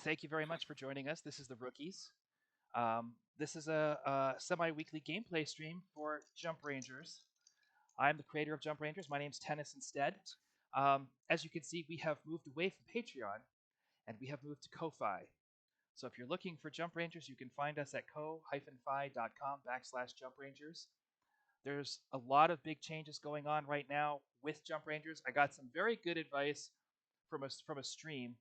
Thank you very much for joining us. This is the Rookies. This is a semi-weekly gameplay stream for Jump Rangers. I'm the creator of Jump Rangers. My name's Tennis instead. As you can see, we have moved away from Patreon and we have moved to Ko-Fi. So if you're looking for Jump Rangers, you can find us at ko-fi.com/Jump Rangers. There's a lot of big changes going on right now with Jump Rangers. I got some very good advice from a stream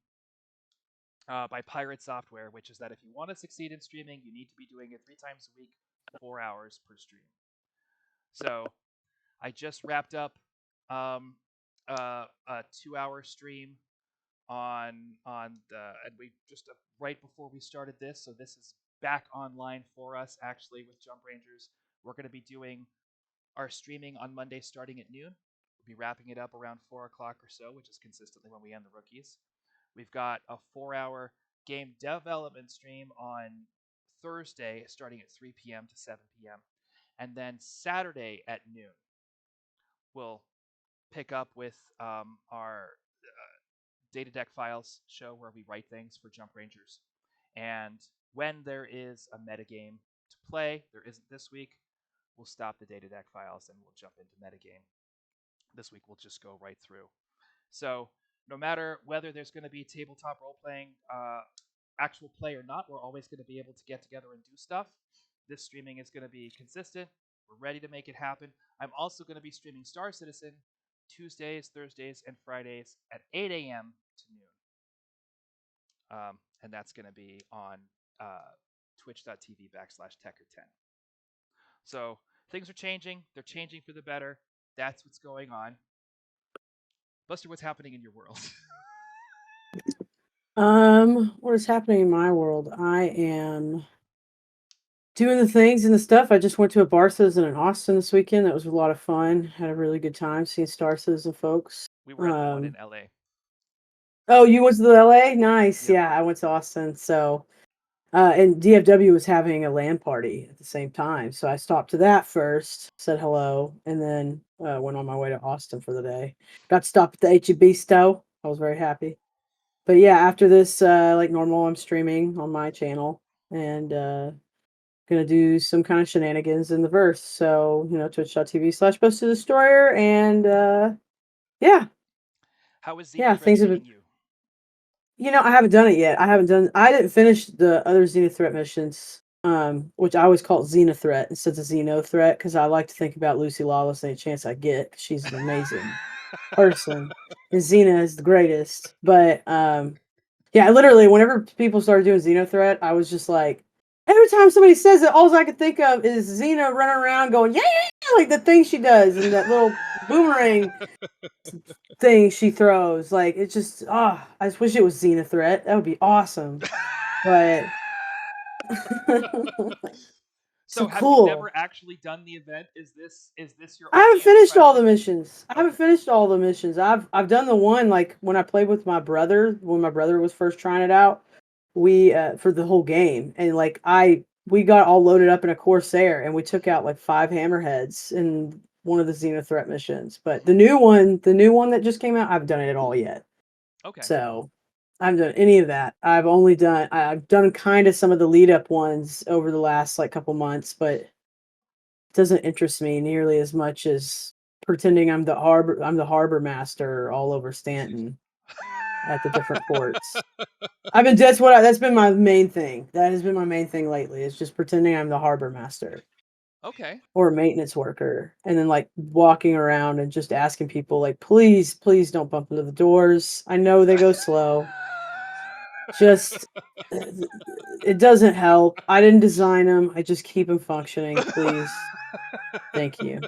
by Pirate Software, which is that if you want to succeed in streaming, you need to be doing it 3 times a week, 4 hours per stream. So I just wrapped up a 2 hour stream on the and we just right before we started this. So this is back online for us actually with Jump Rangers. We're going to be doing our streaming on Monday starting at noon. We'll be wrapping it up around 4 o'clock or so, which is consistently when we end the rookies. We've got a 4 hour game development stream on Thursday starting at 3 p.m. to 7 p.m. And then Saturday at noon, we'll pick up with our Data Deck Files show where we write things for Jump Rangers. And when there is a metagame to play, there isn't this week, we'll stop the Data Deck Files and we'll jump into metagame. This week we'll just go right through. So no matter whether there's going to be tabletop role playing actual play or not, we're always going to be able to get together and do stuff. This streaming is going to be consistent. We're ready to make it happen. I'm also going to be streaming Star Citizen Tuesdays, Thursdays, and Fridays at 8 a.m. to noon. And that's going to be on twitch.tv/Tecker10. So things are changing. They're changing for the better. That's what's going on. Buster, what's happening in your world? What is happening in my world? I am doing the things and the stuff. I just went to a bar citizen in Austin this weekend. That was a lot of fun. Had a really good time seeing Star Citizen folks. We were at the one in LA. Oh, you went to the LA? Nice. Yep. Yeah, I went to Austin. So, and DFW was having a LAN party at the same time. So I stopped to that first, said hello, and then went on my way to Austin for the day. Got to stop at the HEB Stowe. I was very happy. But yeah, after this, like normal, I'm streaming on my channel and gonna do some kind of shenanigans in the verse. So, twitch.tv/Posted Destroyer. And yeah, How is yeah, Xenothreat things have been. treating you? I haven't done it yet. I didn't finish the other Xenothreat missions, which I always call it Xenothreat instead of Xenothreat because I like to think about Lucy Lawless any chance I get. 'Cause she's an amazing person. And Xena is the greatest. But yeah, literally, whenever people started doing Xenothreat, I was just like, every time somebody says it, all I could think of is Xena running around going, yeah, yeah, yeah, like the thing she does and that little boomerang thing she throws. Like, it's just, I just wish it was Xenothreat. That would be awesome. But So so have you cool. never actually done the event? Is this your I only haven't finished all the present? missions. I haven't Okay. finished all the missions. I've done the one like when I played with my brother when my brother was first trying it out. We for the whole game and like I we got all loaded up in a Corsair and we took out like 5 hammerheads in one of the Xenothreat missions. But the new one that just came out, I haven't done it at all yet. Okay. So I haven't done any of that. I've done kind of some of the lead up ones over the last like couple months, but doesn't interest me nearly as much as pretending I'm the harbor master all over Stanton at the different ports. That's been my main thing. That has been my main thing lately is just pretending I'm the harbor master Okay. or a maintenance worker and then like walking around and just asking people like please please don't bump into the doors. I know they go slow. Just it doesn't help. I didn't design them. I just keep them functioning, please. Thank you.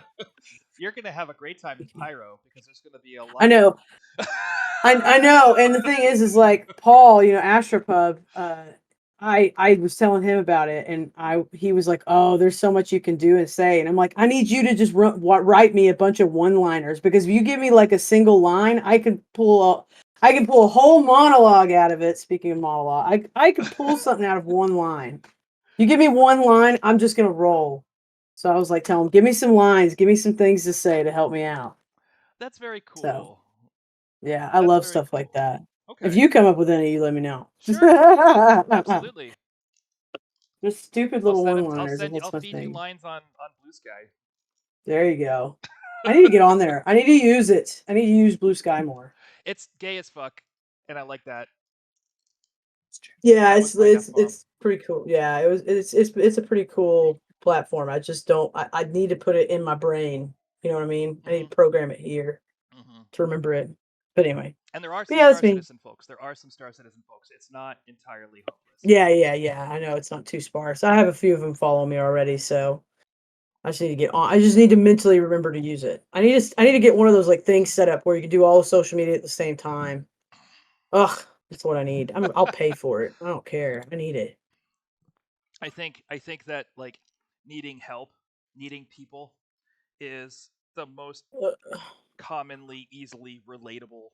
You're gonna have a great time in Pyro because there's gonna be a I lot of know. them. I know, and the thing is like Paul, Astropub. I was telling him about it, and he was like, "Oh, there's so much you can do and say," and I'm like, "I need you to just write me a bunch of one-liners because if you give me like a single line, I can pull a whole monologue out of it. Speaking of monologue, I could pull something out of one line. You give me one line, I'm just gonna roll." So I was like, "Tell him, give me some lines, give me some things to say to help me out." That's very So. cool. Yeah, I That's love very stuff like cool. that. If Okay. you come up with any, you let me know. Sure. Absolutely. Just stupid I'll little send them. I'll one-liners of send you. what's I'll my feed you thing. lines on Blue Sky. There you go. I need to get on there. I need to use it. I need to use Blue Sky more. It's gay as fuck, and I like that. Yeah, That was my f bomb. it's pretty cool. Yeah, it's a pretty cool platform. I just don't. I need to put it in my brain. You know what I mean? I need Hmm. to program it here Hmm. to remember it. But anyway, And there are but some yeah, that's Star me. Citizen folks. There are some Star Citizen folks. It's not entirely hopeless. Yeah. I know it's not too sparse. I have a few of them follow me already, so I just need to get on. I just need to mentally remember to use it. I need to get one of those like things set up where you can do all the social media at the same time. Ugh, that's what I need. I'll pay for it. I don't care. I need it. I think that like needing help, needing people is the most Uh, commonly easily relatable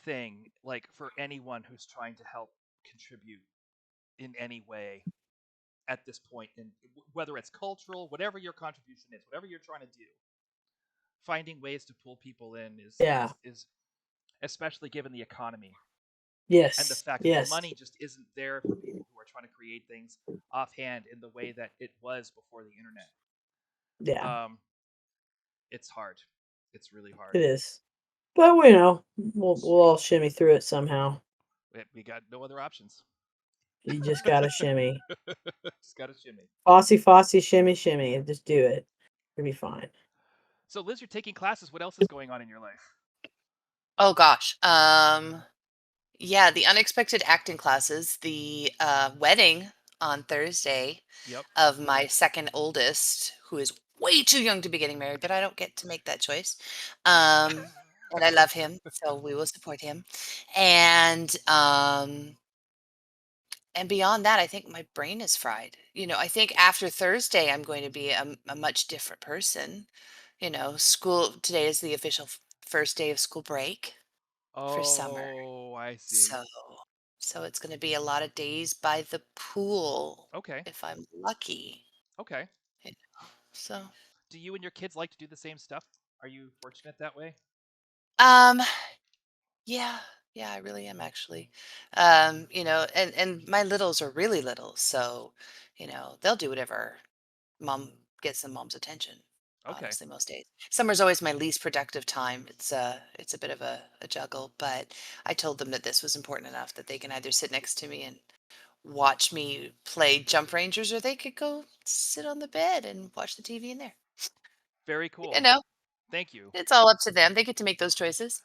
thing like for anyone who's trying to help contribute in any way at this point in whether it's cultural, whatever your contribution is, whatever you're trying to do, finding ways to pull people in is yeah. is is especially given the economy and the Yes. fact that the Yes. money just isn't there for people who are trying to create things offhand in the way that it was before the internet. Yeah. Um, it's hard. It's really hard. It is. But we'll all shimmy through it somehow. We got no other options. You just gotta shimmy. Just got to shimmy. Fossy, shimmy, shimmy. Just do it. You'll be fine. So, Liz, you're taking classes. What else is going on in your life? Oh gosh. Yeah, the unexpected acting classes, the wedding on Thursday Yep. of my second oldest, who is way too young to be getting married, but I don't get to make that choice. And I love him, so we will support him. And and beyond that, I think my brain is fried. I think after Thursday, I'm going to be a much different person. School today is the official first day of school break for summer. Oh, I see. So so it's gonna be a lot of days by the pool Okay. if I'm lucky, Okay. you know, so, Do you and your kids like to do the same stuff? Are you fortunate that way? um, yeah, yeah, I really am actually. And my littles are really little, so, they'll do whatever mom gets them mom's attention, Okay. honestly, most days. Summer's always my least productive time. It's a bit of a juggle, but I told them that this was important enough that they can either sit next to me and watch me play Jump Rangers, or they could go sit on the bed and watch the TV in there. Very You cool. know, Thank you. it's all up to them. They get to make those choices,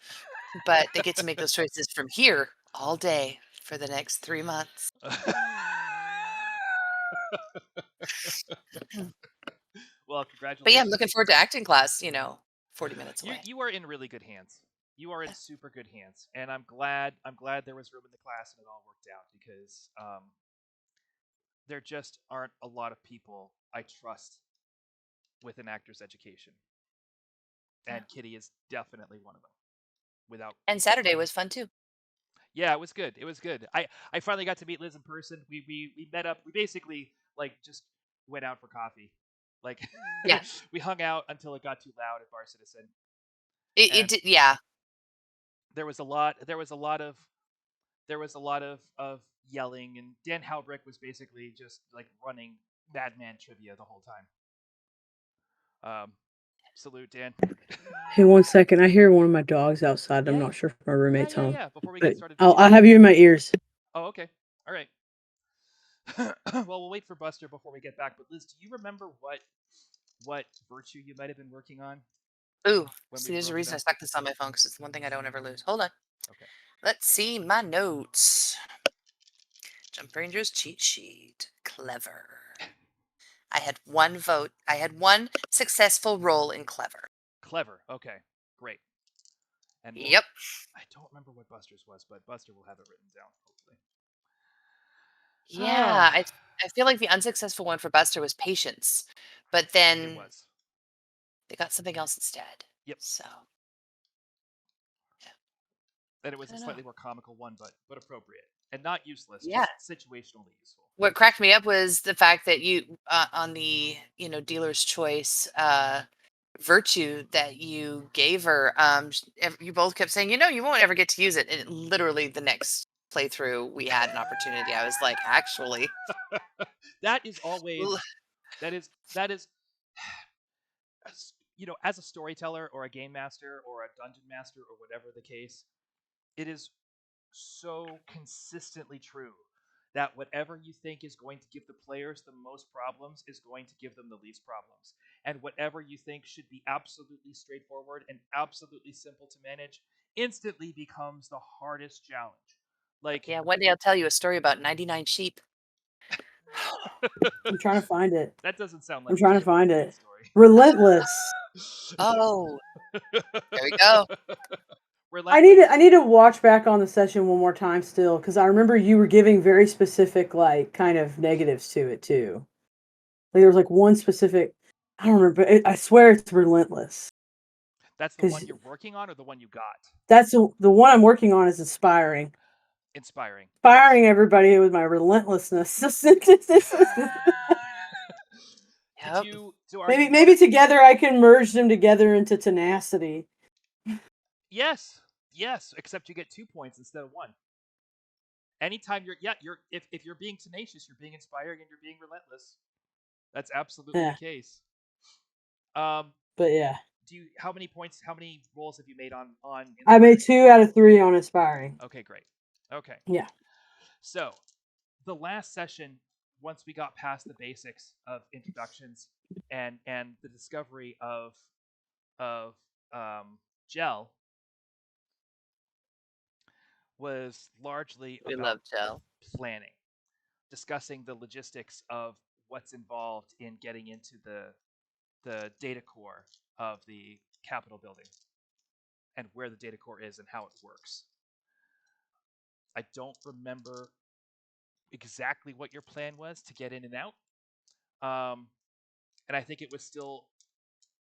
but they get to make those choices from here all day for the next 3 months. Well, But yeah, I'm looking congratulations. forward to acting class, 40 minutes You away. you are in really good hands. You are in Yeah. super good hands, and I'm glad there was room in the class and it all worked out because there just aren't a lot of people I trust with an actor's education, Yeah. and Kitty is definitely one of them. Without, And Saturday was fun too. yeah, it was good. It was good. I finally got to meet Liz in person. We met up. We basically like just went out for coffee. Like Yeah. we hung out until it got too loud at Bar Citizen, It and did, yeah. there was a lot. There was a lot of yelling, and Dan Halbrick was basically just like running Madman trivia the whole time. Salute, Dan. Hey, one second. I hear one of my dogs outside. I'm Yeah, not yeah, sure if my yeah, roommate's yeah, home, yeah. Before we get but started I'll videoing. have you in my ears. Oh, okay. All right. Well, we'll wait for Buster before we get back. But Liz, do you remember what virtue you might have been working on Ooh, when we see, were there's a over reason I there? stuck this on my phone because it's the one thing I don't ever lose. Hold on. Okay. Let's see my notes. Jump Rangers cheat sheet. Clever. I had one vote. I had one successful roll in clever. Clever. Okay. Great. And we'll. Yep. I don't remember what Buster's was, but Buster will have it written down hopefully. Yeah, Ah, I feel like the unsuccessful one for Buster was patience, but it then was. they got something else instead. Yep. So, yeah, And it was I a don't know. slightly more comical one, but appropriate and not useless, Yeah. just situationally useful. What cracked me up was the fact that you on the, dealer's choice virtue that you gave her. You both kept saying, you won't ever get to use it. And literally the next playthrough we had an opportunity. I was like, actually, That is always that is as a storyteller or a game master or a dungeon master or whatever the case, it is so consistently true that whatever you think is going to give the players the most problems is going to give them the least problems. And whatever you think should be absolutely straightforward and absolutely simple to manage instantly becomes the hardest challenge. Like, yeah, one day I'll tell you a story about 99 sheep. I'm trying to find it. that doesn't sound I'm like trying a to find sheep-related it. story. Relentless. Oh, there we go. Relentless. I need to watch back on the session one more time still because I remember you were giving very specific like kind of negatives to it too. Like there was like one specific. I don't remember. I swear it's relentless That's the one because you're working on or the one you got? that's the one I'm working on is inspiring. Inspiring. Yes. Inspiring everybody with my relentlessness. Did Yep. you so are you Maybe one together I can merge them together into tenacity. Yes. Yes, except you get 2 points instead of 1. Anytime you're if you're being tenacious, you're being inspiring and you're being relentless. That's absolutely the Yeah, case. Um but yeah, how many points, how many rolls have you made on I made inspiring? 2 out of 3 on inspiring. Okay, great. Okay. Yeah, So, the last session, once we got past the basics of introductions and the discovery of gel, was largely We about love Joe. planning, discussing the logistics of what's involved in getting into the data core of the Capitol building and where the data core is and how it works. I don't remember exactly what your plan was to get in and out, um, and I think it was still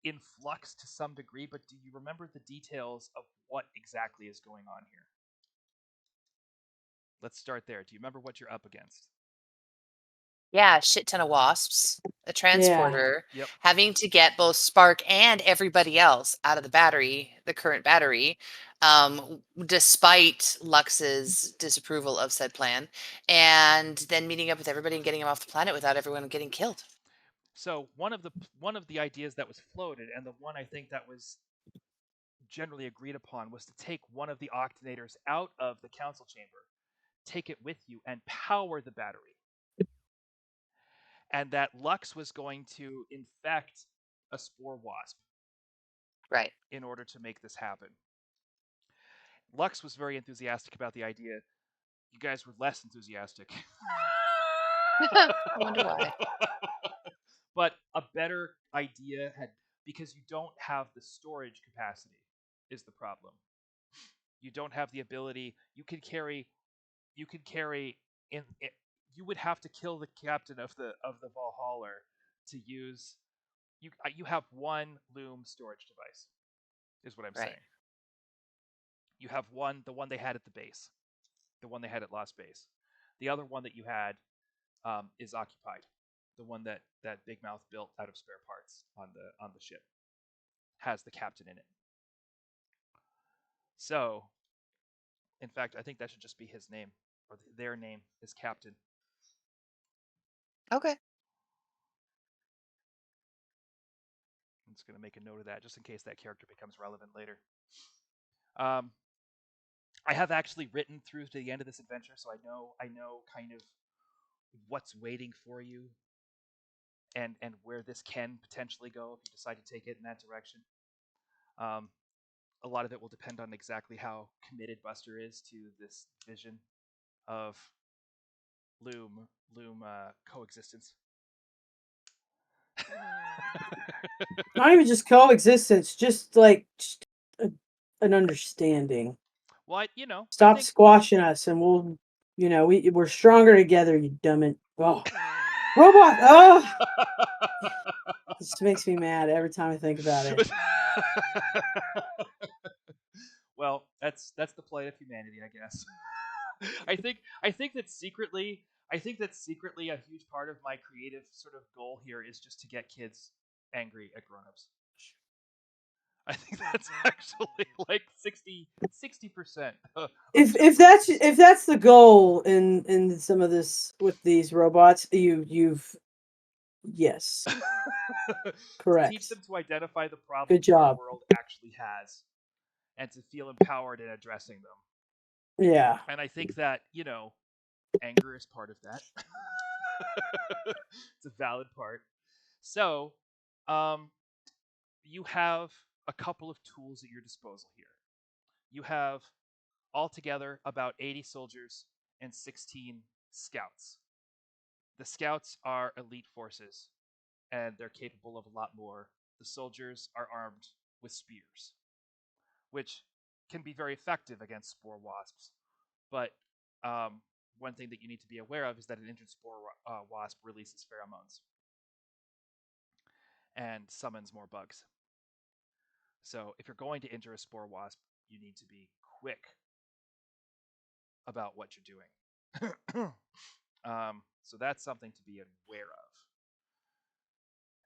in flux to some degree. But do you remember the details of what exactly is going on here? Let's start there. Do you remember what you're up against? Yeah, a shit ton of wasps, a yeah. transporter, Yep. having to get both Spark and everybody else out of the battery, the current battery, despite Lux's disapproval of said plan, and then meeting up with everybody and getting them off the planet without everyone getting killed. So one of the ideas that was floated, and the one I think that was generally agreed upon, was to take one of the octinators out of the council chamber, take it with you, and power the battery. And that Lux was going to infect a spore wasp Right. in order to make this happen. Lux was very enthusiastic about the idea. You guys were less enthusiastic. I wonder why. But a better idea had, because you don't have the storage capacity is the problem. You don't have the ability. You could carry in you would have to kill the captain of the Valhalla to use you have one Lume storage device is what I'm Right. saying. You have one, the one they had at the base, the one they had at Lost Base. The other one that you had is occupied. The one that Big Mouth built out of spare parts on the ship has the captain in it. So, in fact, I think that should just be his name or their name is Captain. Okay. I'm just going to make a note of that just in case that character becomes relevant later. Um, I have actually written through to the end of this adventure, so I know kind of what's waiting for you and where this can potentially go if you decide to take it in that direction. Um, a lot of it will depend on exactly how committed Buster is to this vision of Loom coexistence. Not even just coexistence, just like a, an understanding. Well, I Stop think. squashing us, and we're stronger together. You dumb it. Oh, robot. Oh, this makes me mad every time I think about it. Well, that's the plight of humanity, I guess. I think that secretly a huge part of my creative sort of goal here is just to get kids angry at grown-ups. I think that's actually like 60% of If jumpers. that's the goal in some of this with these robots, you've yes, To teach correct. them to identify the Good problems their job. world actually has and to feel empowered in addressing them. Yeah. And I think that, anger is part of that. It's a valid part. So, um, you have a couple of tools at your disposal here. You have altogether about 80 soldiers and 16 scouts. The scouts are elite forces, and they're capable of a lot more. The soldiers are armed with spears, which can be very effective against spore wasps. But um, one thing that you need to be aware of is that an injured spore wasp releases pheromones and summons more bugs. So if you're going to injure a spore wasp, you need to be quick about what you're doing. So that's something to be aware of.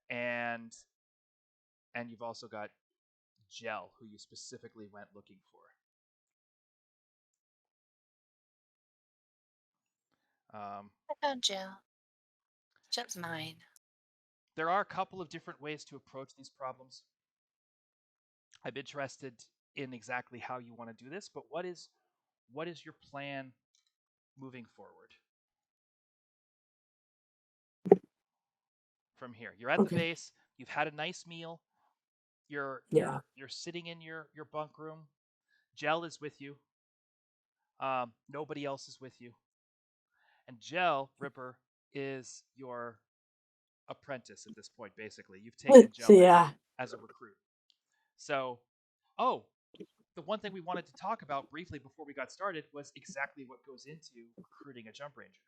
And you've also got Gel, who you specifically went looking for. I found Jill. Jill's mine. There are a couple of different ways to approach these problems. I'm interested in exactly how you want to do this, but what is your plan moving forward from here? You're at the Okay. base. You've had a nice meal. You're Yeah. you're you're sitting in your bunk room. Gel is with you. Nobody else is with you. And Gel Ripper is your apprentice at this point. Basically, you've taken So Gel in yeah. as a recruit. So, oh, the one thing we wanted to talk about briefly before we got started was exactly what goes into recruiting a jump ranger.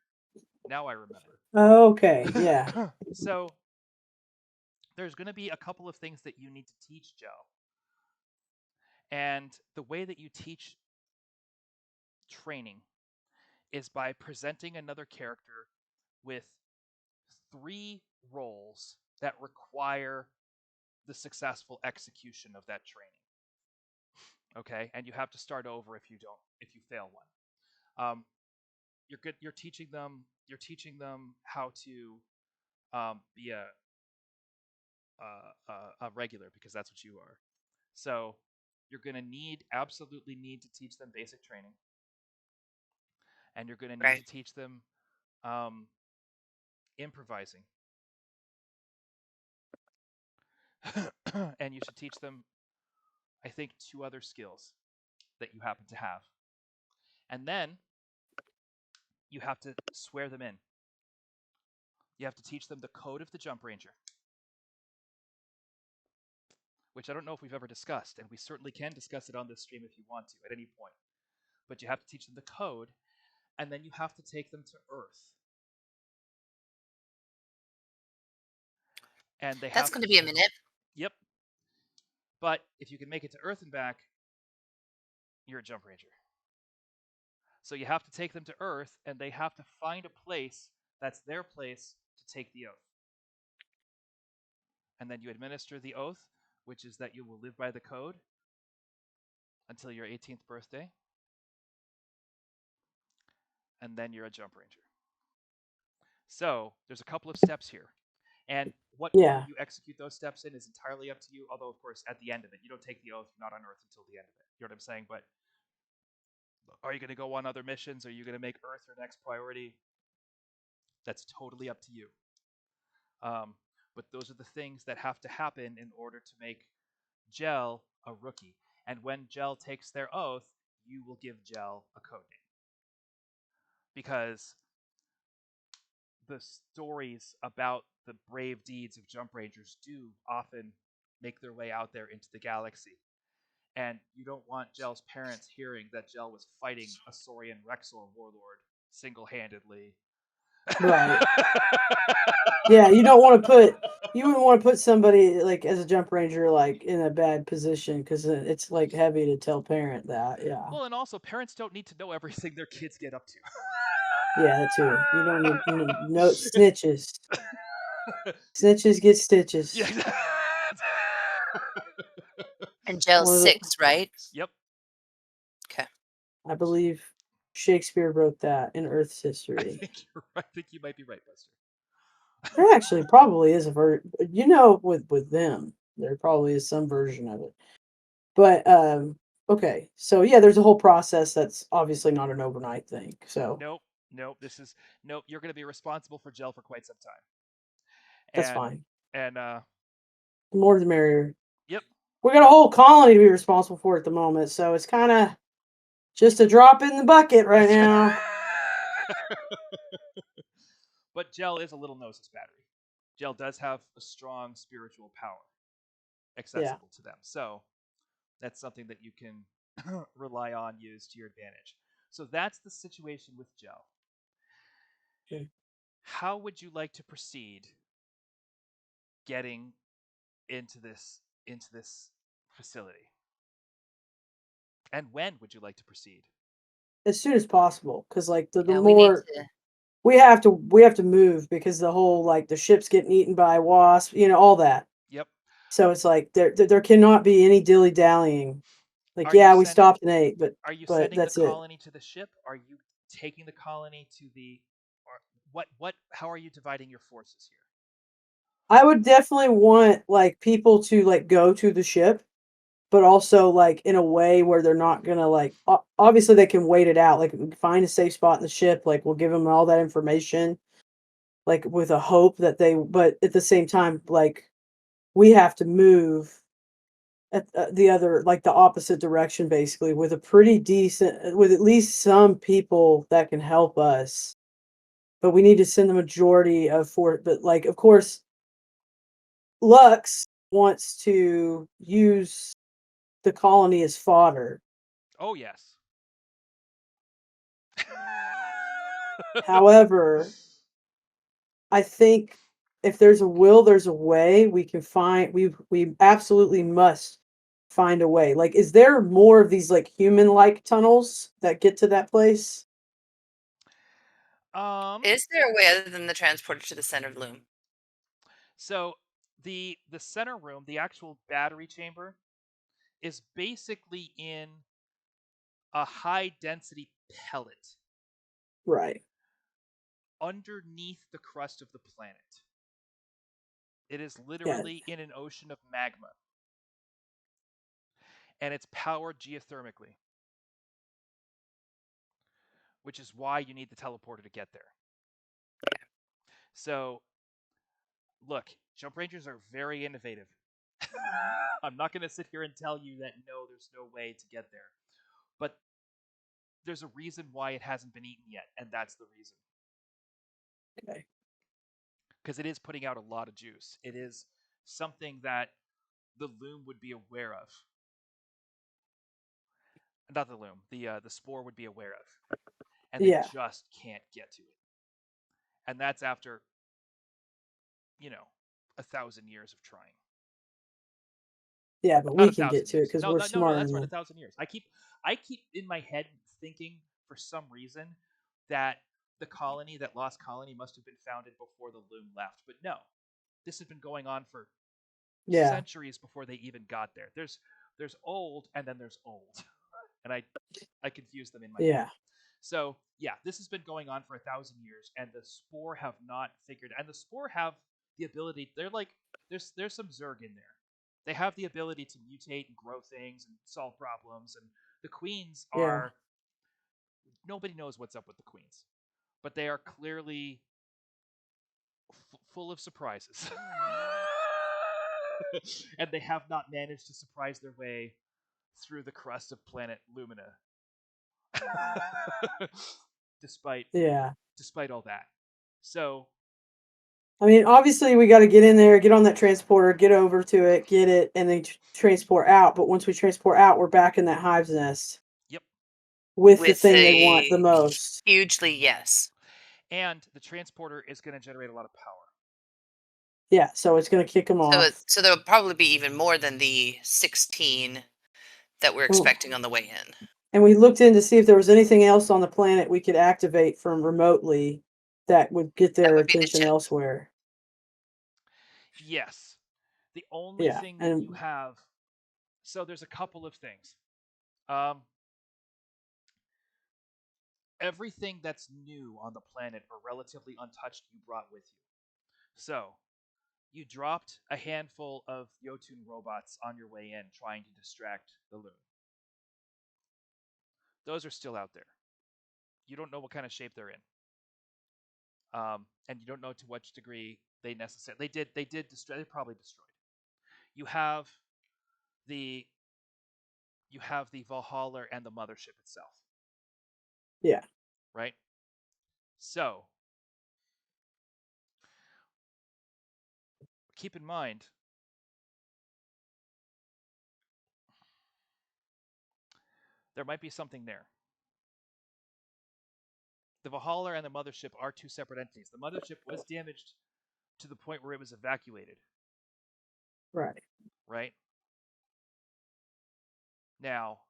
Now I remember. Okay. Yeah. So there's going to be a couple of things that you need to teach Joe. And the way that you teach training is by presenting another character with 3 roles that require the successful execution of that training. Okay, and you have to start over if you fail one. You're good. You're teaching them. You're teaching them how to be a regular because that's what you are. So you're going to absolutely need to teach them basic training, and you're going to need Right. to teach them um, improvising, and you should teach them, I think, 2 other skills that you happen to have, and then you have to swear them in. You have to teach them the code of the jump ranger, which I don't know if we've ever discussed, and we certainly can discuss it on this stream if you want to at any point. But you have to teach them the code, and then you have to take them to Earth, and they That's have going to. to be a minute. Yep. But if you can make it to Earth and back, you're a jump ranger. So you have to take them to Earth, and they have to find a place that's their place to take the oath. And then you administer the oath, which is that you will live by the code until your 18th birthday, and then you're a jump ranger. So there's a couple of steps here. And what order Yeah. you execute those steps in is entirely up to you. Although, of course, at the end of it, you don't take the oath, you're not on Earth until the end of it. You know what I'm saying? But are you going to go on other missions? Are you going to make Earth your next priority? That's totally up to you. Um, but those are the things that have to happen in order to make Gel a rookie. And when Gel takes their oath, you will give Gel a code name. Because the stories about the brave deeds of Jump Rangers do often make their way out there into the galaxy. And you don't want Gel's parents hearing that Gel was fighting a Saurian Rexor warlord single handedly. Right. Yeah. You don't want to put. You wouldn't want to put somebody like as a jump ranger like in a bad position because it's like heavy to tell parent that. Yeah. Well, and also, parents don't need to know everything their kids get up to. Yeah. That too. You don't need no snitches. Snitches get Yeah. stitches. And Gel's One of the 6, right? Yep. Okay. I believe Shakespeare wrote that in Earth's history. I think you might be right, Buster. There actually probably is a version. With them, there probably is some version of it. But okay, so yeah, there's a whole process that's obviously not an overnight thing. So Nope. Nope. This is nope. You're going to be responsible for gel for quite some time. that's And fine. and The more the merrier. yep. We got a whole colony to be responsible for at the moment, so it's kind of just a drop in the bucket right now. But gel is a little gnosis battery. Gel does have a strong spiritual power Yeah. accessible to them. So that's something that you can rely on, use to your advantage. So that's the situation with gel. Okay. How would you like to proceed getting into this facility? And when would you like to proceed? As soon as possible, because like the Yeah, we need more to. we have to move because the whole like the ship's getting eaten by wasps, all that. Yep. So it's like there cannot be any dilly dallying. Like, Are you yeah, we sending stopped and ate, but are you but sending the that's it. colony to the ship? Are you taking the colony to the or what how are you dividing your forces here? I would definitely want like people to like go to the ship, but also like in a way where they're not gonna like obviously they can wait it out. Like we can find a safe spot in the ship, like we'll give them all that information, like with a hope that they. But at the same time, like we have to move at the other, like the opposite direction, basically with a pretty decent, with at least some people that can help us. But we need to send the majority of for. But like, of course, Lux wants to use the colony as fodder. Oh yes. However, I think if there's a will, there's a way. We can find. We absolutely must find a way. Like, is there more of these like human-like tunnels that get to that place? um Is there a way other than the transporter to the center of Lume? so the center room, the actual battery chamber is basically in a high density pellet Right. underneath the crust of the planet. It is Yeah. literally in an ocean of magma, and it's powered geothermically, which is why you need the teleporter to get there. So, look, Jump Rangers are very innovative. I'm not going to sit here and tell you that no, there's no way to get there. But there's a reason why it hasn't been eaten yet, and that's the reason. Okay. Because it is putting out a lot of juice. It is something that the loom would be aware of. Not the loom, the spore would be aware of, and they Yeah. just can't get to it. And that's after, you know, 1,000 years of trying. Yeah, but Not we a can get thousand to it years. because No, we're no, smarter that's than right. A them. thousand years. I keep in my head thinking for some reason that the colony, that lost colony, must have been founded before the loom left. But no, this has been going on for Yeah. centuries before they even got there. There's old and then there's old, and I confuse them in my head. Yeah. So yeah, this has been going on for 1,000 years, and the spore have not figured. And the spore have the ability. They're like there's some Zerg in there. They have the ability to mutate and grow things and solve problems. And the queens Yeah. are nobody knows what's up with the queens, but they are clearly full of surprises, and they have not managed to surprise their way through the crust of planet Lumina, despite Yeah. despite all that. So I mean, obviously, we got to get in there, get on that transporter, get over to it, get it, and then transport out. But once we transport out, we're back in that hive's nest yep, with the With thing they want the a most. hugely yes. and the transporter is going to generate a lot of power. Yeah, so it's going to kick them off. So there'll probably be even more than the 16 that we're And expecting on the way in. and we looked in to see if there was anything else on the planet we could activate from remotely that would get That their would be the attention chip. elsewhere. Yes, the only Yeah, thing that you and have So there's a couple of things. Um, Everything that's new on the planet or relatively untouched you brought with you. So you dropped a handful of Jotun robots on your way in trying to distract the Lume. Those are still out there. You don't know what kind of shape they're in. And you don't know to what degree they did destroy, they probably destroyed. You have the you have the Valhalla and the mothership itself, Yeah. right? So keep in mind there might be something there. The Valhalla and the mothership are two separate entities. The mothership was damaged to the point where it was evacuated, Right. right? Now,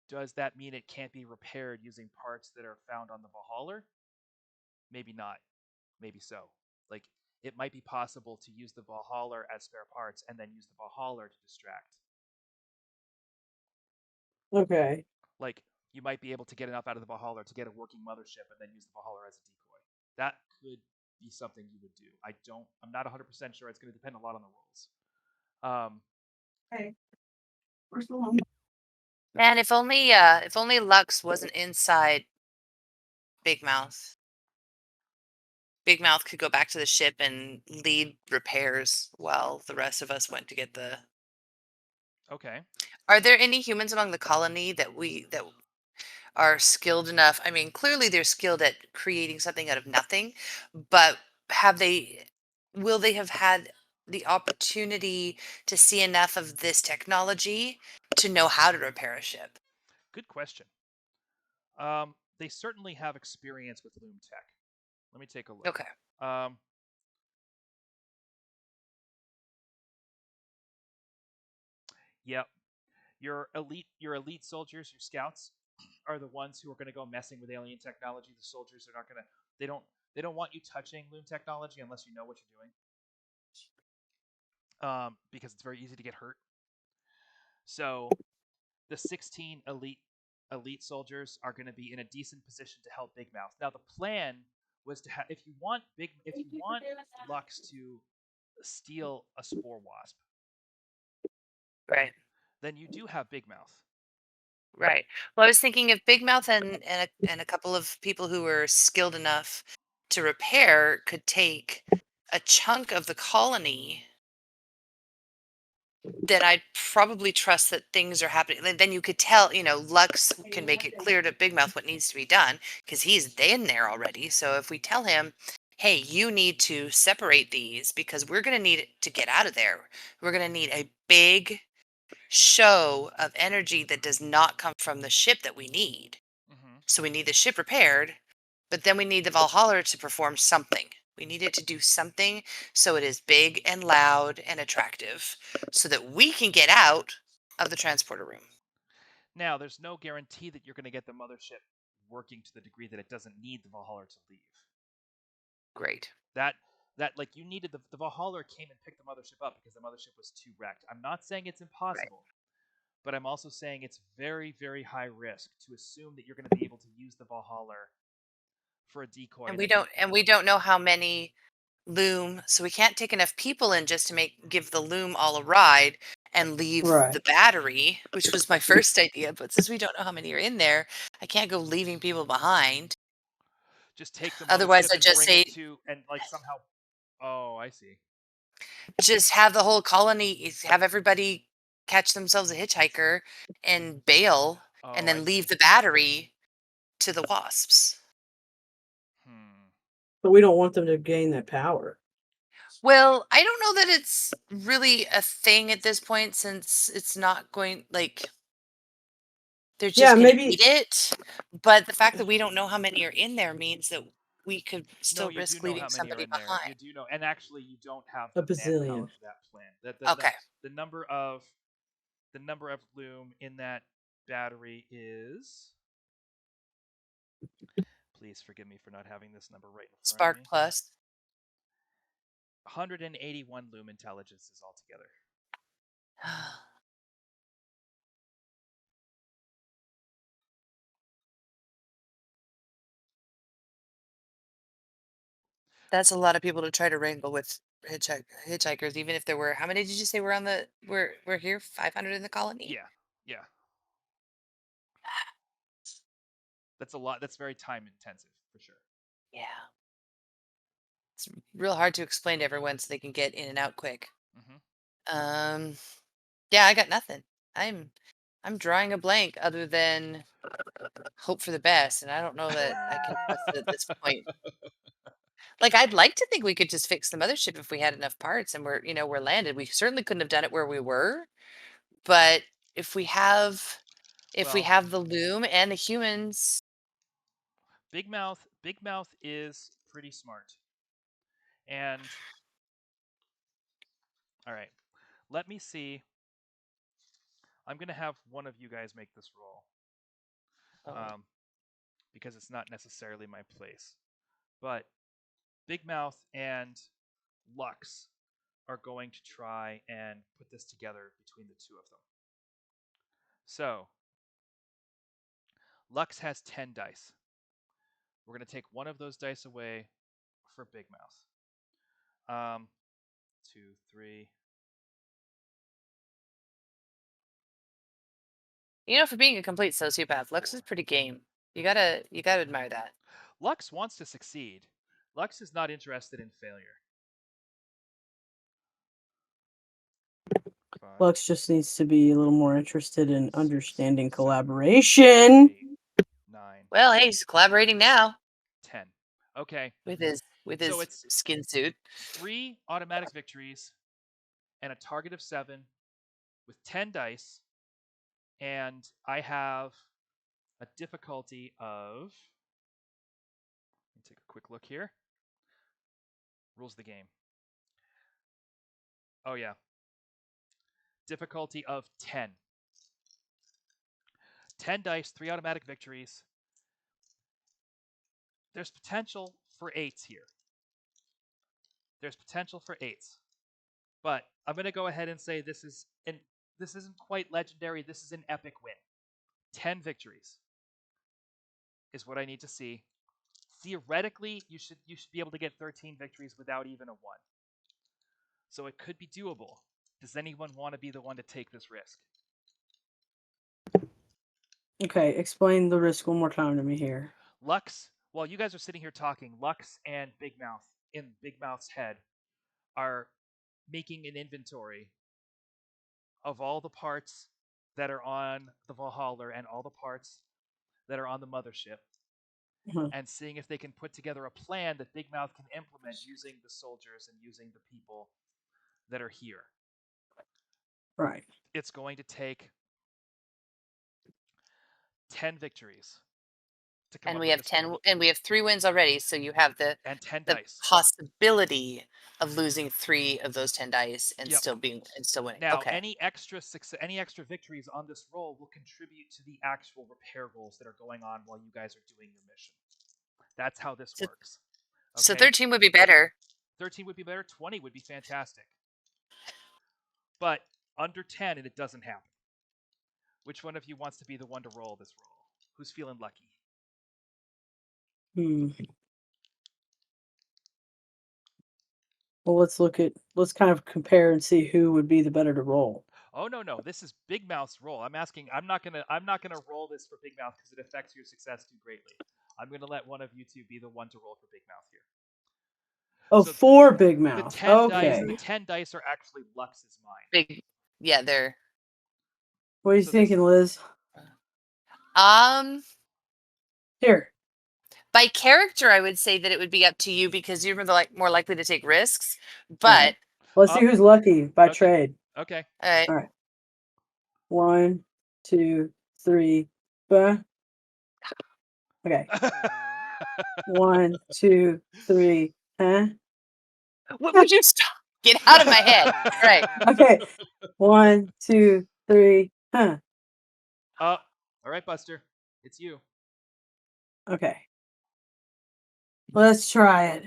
does that mean it can't be repaired using parts that are found on the Valhalla? Maybe not. Maybe so. Like, it might be possible to use the Valhalla as spare parts and then use the Valhalla to distract. Okay. Like, you might be able to get enough out of the Valhalla to get a working mothership and then use the Valhalla as a decoy. That could be something you would do. I'm not 100% sure. It's going to depend a lot on the rules. Hey, where's the Lume? Man, if only Lux wasn't inside Big Mouth. Big Mouth could go back to the ship and lead repairs while the rest of us went to get the. Okay. Are there any humans among the colony that are skilled enough? I mean, clearly they're skilled at creating something out of nothing, but have they will they have had the opportunity to see enough of this technology to know how to repair a ship? Good question. They certainly have experience with Loom Tech. Let me take a look. Okay. Um, yep. Your elite soldiers, your scouts, are the ones who are going to go messing with alien technology. The soldiers are not going to. They don't. They don't want you touching Loom technology unless you know what you're doing. Because it's very easy to get hurt. So the 16 elite soldiers are going to be in a decent position to help Big Mouth. Now the plan was to have if you want Lux to steal a spore wasp, Right. then you do have Big Mouth. Right. Well, I was thinking if Big Mouth and a couple of people who were skilled enough to repair could take a chunk of the colony, then I'd probably trust that things are happening. Then you could tell, Lux can make it clear to Big Mouth what needs to be done because he's in there already. So if we tell him, hey, you need to separate these because we're going to need it to get out of there. We're going to need a big show of energy that does not come from the ship that we need. Mm-hmm. So we need the ship repaired, but then we need the Valhalla to perform something. We need it to do something so it is big and loud and attractive so that we can get out of the transporter room. Now, there's no guarantee that you're going to get the mothership working to the degree that it doesn't need the Valhalla to leave. Great. That like you needed the Valhalla came and picked the mothership up because the mothership was too wrecked. I'm not saying it's Right. impossible, but I'm also saying it's very, very high risk to assume that you're going to be able to use the Valhalla for a decoy. And That you we don't know how many loom, so we can't take enough people in just to give the loom all a ride and leave Right. the battery, which was my first idea. But since we don't know how many are in there, I can't go leaving people behind. just take the Otherwise, mothership I and just bring it say, to and like somehow. Oh, I see. just have the whole colony, have everybody catch themselves a hitchhiker and bail, and Oh, I then leave see. the battery to the wasps. Hmm. But we don't want them to gain that power. Well, I don't know that it's really a thing at this point since it's not going like they're Yeah, just going to maybe eat it. But the fact that we don't know how many are in there means that we could No, still you do risk know leaving how many are somebody in there. You behind. do know, and actually, you don't have a the manpower bazillion. for that plan. Okay. The number of loom in that battery is. Please forgive me for not having this number right in front of Spark me. plus. 181 loom intelligences altogether. That's a lot of people to try to wrangle with hitchhikers, even if there were, how many did you say were on the we're here? 500 in the colony? Yeah, yeah. That's a lot. That's very time intensive for sure. Yeah. It's real hard to explain to everyone so they can get in and out quick. Hmm. Um, yeah, I got nothing. I'm I'm drawing a blank other than hope for the best, and I don't know that I can trust it at this point. Like, I'd like to think we could just fix the mothership if we had enough parts and we're landed. We certainly couldn't have done it where we were, but if we have if we Well, have the loom and the humans, Big Mouth is pretty smart. And all right, let me see. I'm gonna have one of you guys make this roll, oh, um, because it's not necessarily my place. But Big Mouth and Lux are going to try and put this together between the two of them. So Lux has 10 dice. We're going to take one of those dice away for Big Mouth. Two, three. for being a complete sociopath, Lux is pretty game. You gotta admire that. Lux wants to succeed. Lux is not interested in failure. Five, Lux just needs to be a little more interested in six, understanding seven, collaboration. 8, 9, Well, hey, he's collaborating now 10. Okay, with so his it's skin suit. 3 automatic victories and a target of 7 with 10 dice, and I have a difficulty of. Let me take a quick look here. Rules of the game. Oh, yeah. Difficulty of 10. 10 dice, 3 automatic victories. There's potential for 8s here. There's potential for 8s. But I'm going to go ahead and say this isn't quite legendary. This is an epic win. 10 victories is what I need to see. Theoretically, you should be able to get 13 victories without even a 1. So it could be doable. Does anyone want to be the one to take this risk? Okay, explain the risk one more time to me here. Lux, while you guys are sitting here talking, Lux and Big Mouth in Big Mouth's head are making an inventory of all the parts that are on the Valhalla and all the parts that are on the mothership, Mhm. and seeing if they can put together a plan that Big Mouth can implement using the soldiers and using the people that are here. Right. It's going to take 10 victories to come And up we with have this plan. 10 and we have 3 wins already, so you have And 10 the dice. possibility of losing 3 of those 10 dice and Yep. still winning. Now, Okay. any extra victories on this roll will contribute to the actual repair rolls that are going on while you guys are doing your mission. That's how this So, works. so Okay? 13 would be better. 13 would be better, 20 would be fantastic. But under 10 and it doesn't happen. Which one of you wants to be the one to roll this roll? Who's feeling lucky? Hmm. Well, let's kind of compare and see who would be the better to roll. Oh no, this is Big Mouth's roll. I'm not gonna roll this for Big Mouth because it affects your success too greatly. I'm gonna let one of you two be the one to roll for Big Mouth here. Oh, So for Big the Mouth. 10 dice, Okay. the 10 dice are actually Lux's mine. Big. Yeah, they're What are you So this thinking, Liz? um Here. by character I would say that it would be up to you because you're more likely to take risks. All But right. Let's see who's lucky by okay. trade. Okay. all right. All right. 1, 2, 3. Okay. 1, 2, 3. Huh? Would you stop? Get out of my head. All right. Okay. 1, 2, 3. Huh. All right, Buster. It's you. Okay. Let's try it.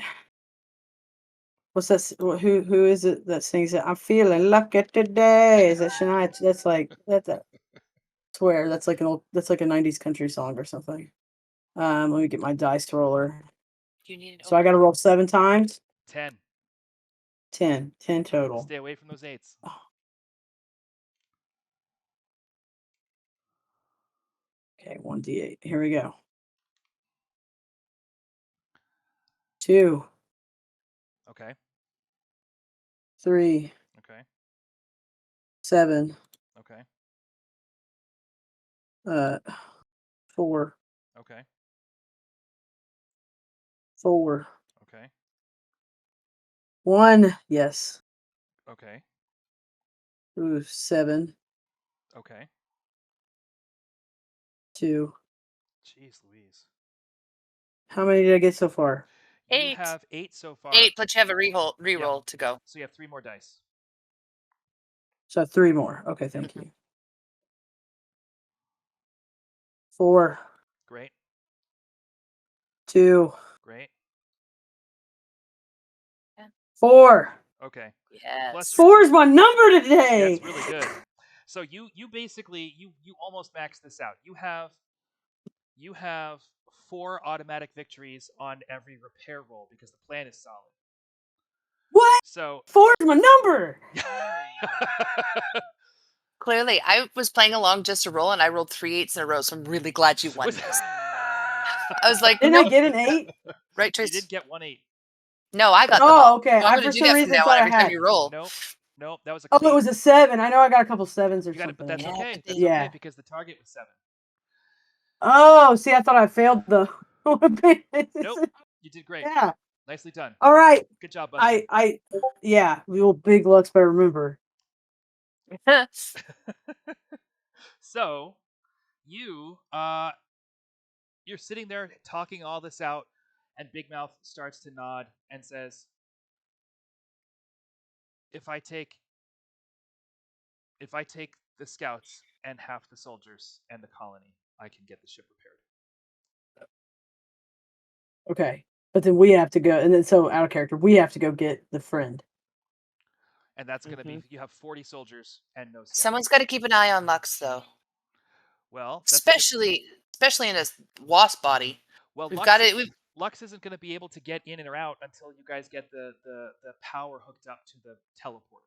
What's that? Who is it that sings it? I'm feeling lucky today. Is that Shania? That's like that's a swear that's like a 90s country song or something. Let me get my dice roller. You need an So I got to roll 7 times. 10. 10 total. Stay away from those 8s. Okay, 1d8. Here we go. 2, Okay. 3, Okay. 7, Okay. 4, Okay. 4, Okay. 1. Yes. Okay. Ooh, 7, Okay. 2. Jeez Louise. How many did I get so far? You 8. have 8 so far. 8, but you have a reroll Yep. to go. So you have 3 more dice. So 3 more. Okay, thank you. 4, Great. 2, Great. 4. Okay. Plus Yes. your 4 is my number today. That's really good. So you basically you almost maxed this out. You have 4 automatic victories on every repair roll because the plan is solid. What? So 4 is my number. Clearly, I was playing along just to roll, and I rolled 3 8s in a row. So I'm really glad you won this. I was like, Didn't nope. I get an 8? Right, You Trace? did get 1 8. No, I got them Oh, all. okay. So I'm I going for to do some that from reason now on thought I every time had. you roll. Nope. That was a Oh, clean. it was a 7. I know I got a couple 7s or You got it, but something. that's Yeah, okay. could That's be. okay Yeah. because the target was 7. Oh, see, I thought I failed the. Nope. You did great. Yeah. Nicely done. All right. Good job, Buster. Yeah. We will big Lux better remember. So you you're sitting there talking all this out, and Big Mouth starts to nod and says, if I take the scouts and half the soldiers and the colony, I can get the ship repaired. Okay. But then we have to go, and then so out of character, we have to go get the friend. And that's going to be you have 40 soldiers and no scouts. Someone's got to keep an eye on Lux, though. Well, Especially in a wasp body. well, We've Lux, got it. Lux isn't going to be able to get in or out until you guys get the power hooked up to the teleporter.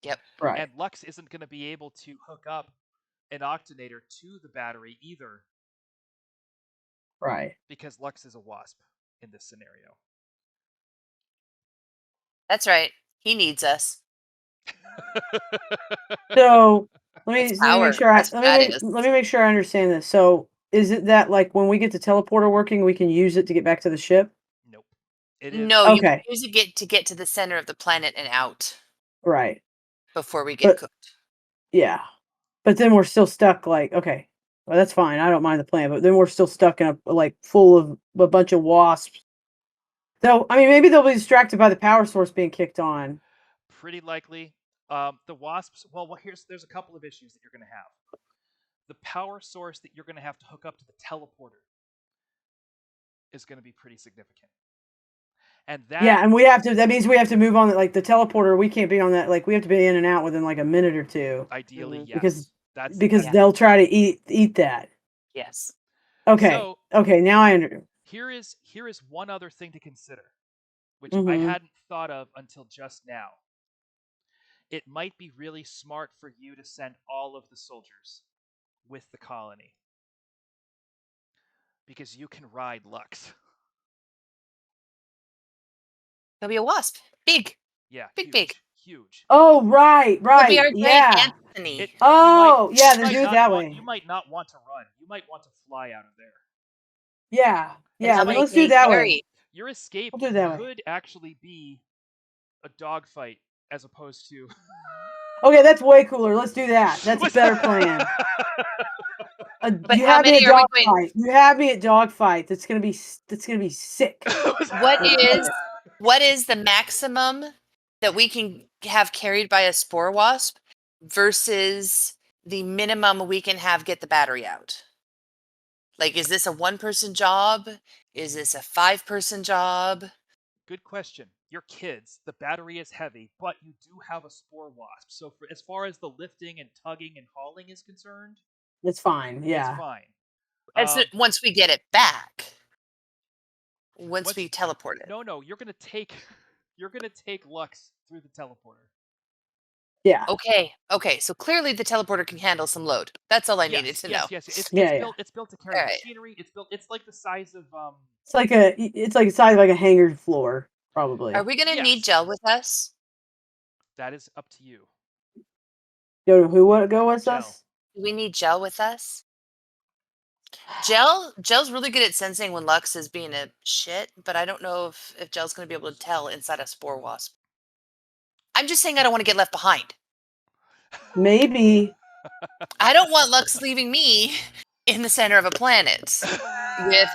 Yep. Right. And Lux isn't going to be able to hook up an octanator to the battery either. Right. Because Lux is a wasp in this scenario. That's right. He needs us. So let me It's power. make sure That's what that is. let me make sure I understand this. So is it that like when we get the teleporter working, we can use it to get back to the ship? Nope. It is No, you Okay. use it to get to the center of the planet and out Right. before we get But cooked. yeah. But then we're still stuck like, okay. Well, that's fine. I don't mind the plan, but then we're still stuck in a like full of a bunch of wasps. So I mean maybe they'll be distracted by the power source being kicked on. pretty likely. The wasps. Well, there's a couple of issues that you're going to have. The power source that you're going to have to hook up to the teleporter is going to be pretty significant. And Yeah, and that means we have to move on like the teleporter, we can't be on that like we have to be in and out within like a minute or two. Ideally, Mhm. yes. Because Yeah. they'll try to eat that. Yes. Okay. So Okay, now I understand. here is one other thing to consider, which I Mhm. hadn't thought of until just now. It might be really smart for you to send all of the soldiers with the colony because you can ride Lux. He'll be a wasp. Big. Yeah, Big. huge. Oh, right, He'll be our right. giant Yeah. Anthony. Oh, yeah, then do it that way. You might not want to run. You might want to fly out of there. Yeah. And Yeah, how then many let's can do it he that carry? way. Your escape We'll do it that way. could actually be a dogfight as opposed to Okay, that's way cooler. Let's do that. That's a better plan. But You how have me many at are we going? dogfight. You have me at dogfight. That's gonna be sick. What is the maximum that we can have carried by a spore wasp versus the minimum we can have get the battery out? Like, is this a 1-person job? Is this a 5-person job? Good question. You're kids. The battery is heavy, but you do have a spore wasp. So as far as the lifting and tugging and hauling is concerned, It's fine. it's Yeah. fine. Once we get it back, once Once we teleport it. no, you're gonna take you're gonna take Lux through the teleporter. Yeah. Okay. So clearly the teleporter can handle some load. That's all I needed Yes, to yes, know. yes. It's Yeah, it's yeah. built it's built to carry All right. machinery. It's like the size of It's like the size of like a hangar floor, Are probably. we gonna need yes. gel with us? That is up to you. Who would go with Gel. us? Do we need gel with us? Gel's really good at sensing when Lux is being a shit, but I don't know if Gel's gonna be able to tell inside a spore wasp. I'm just saying I don't want to get left behind. Maybe. I don't want Lux leaving me in the center of a planet with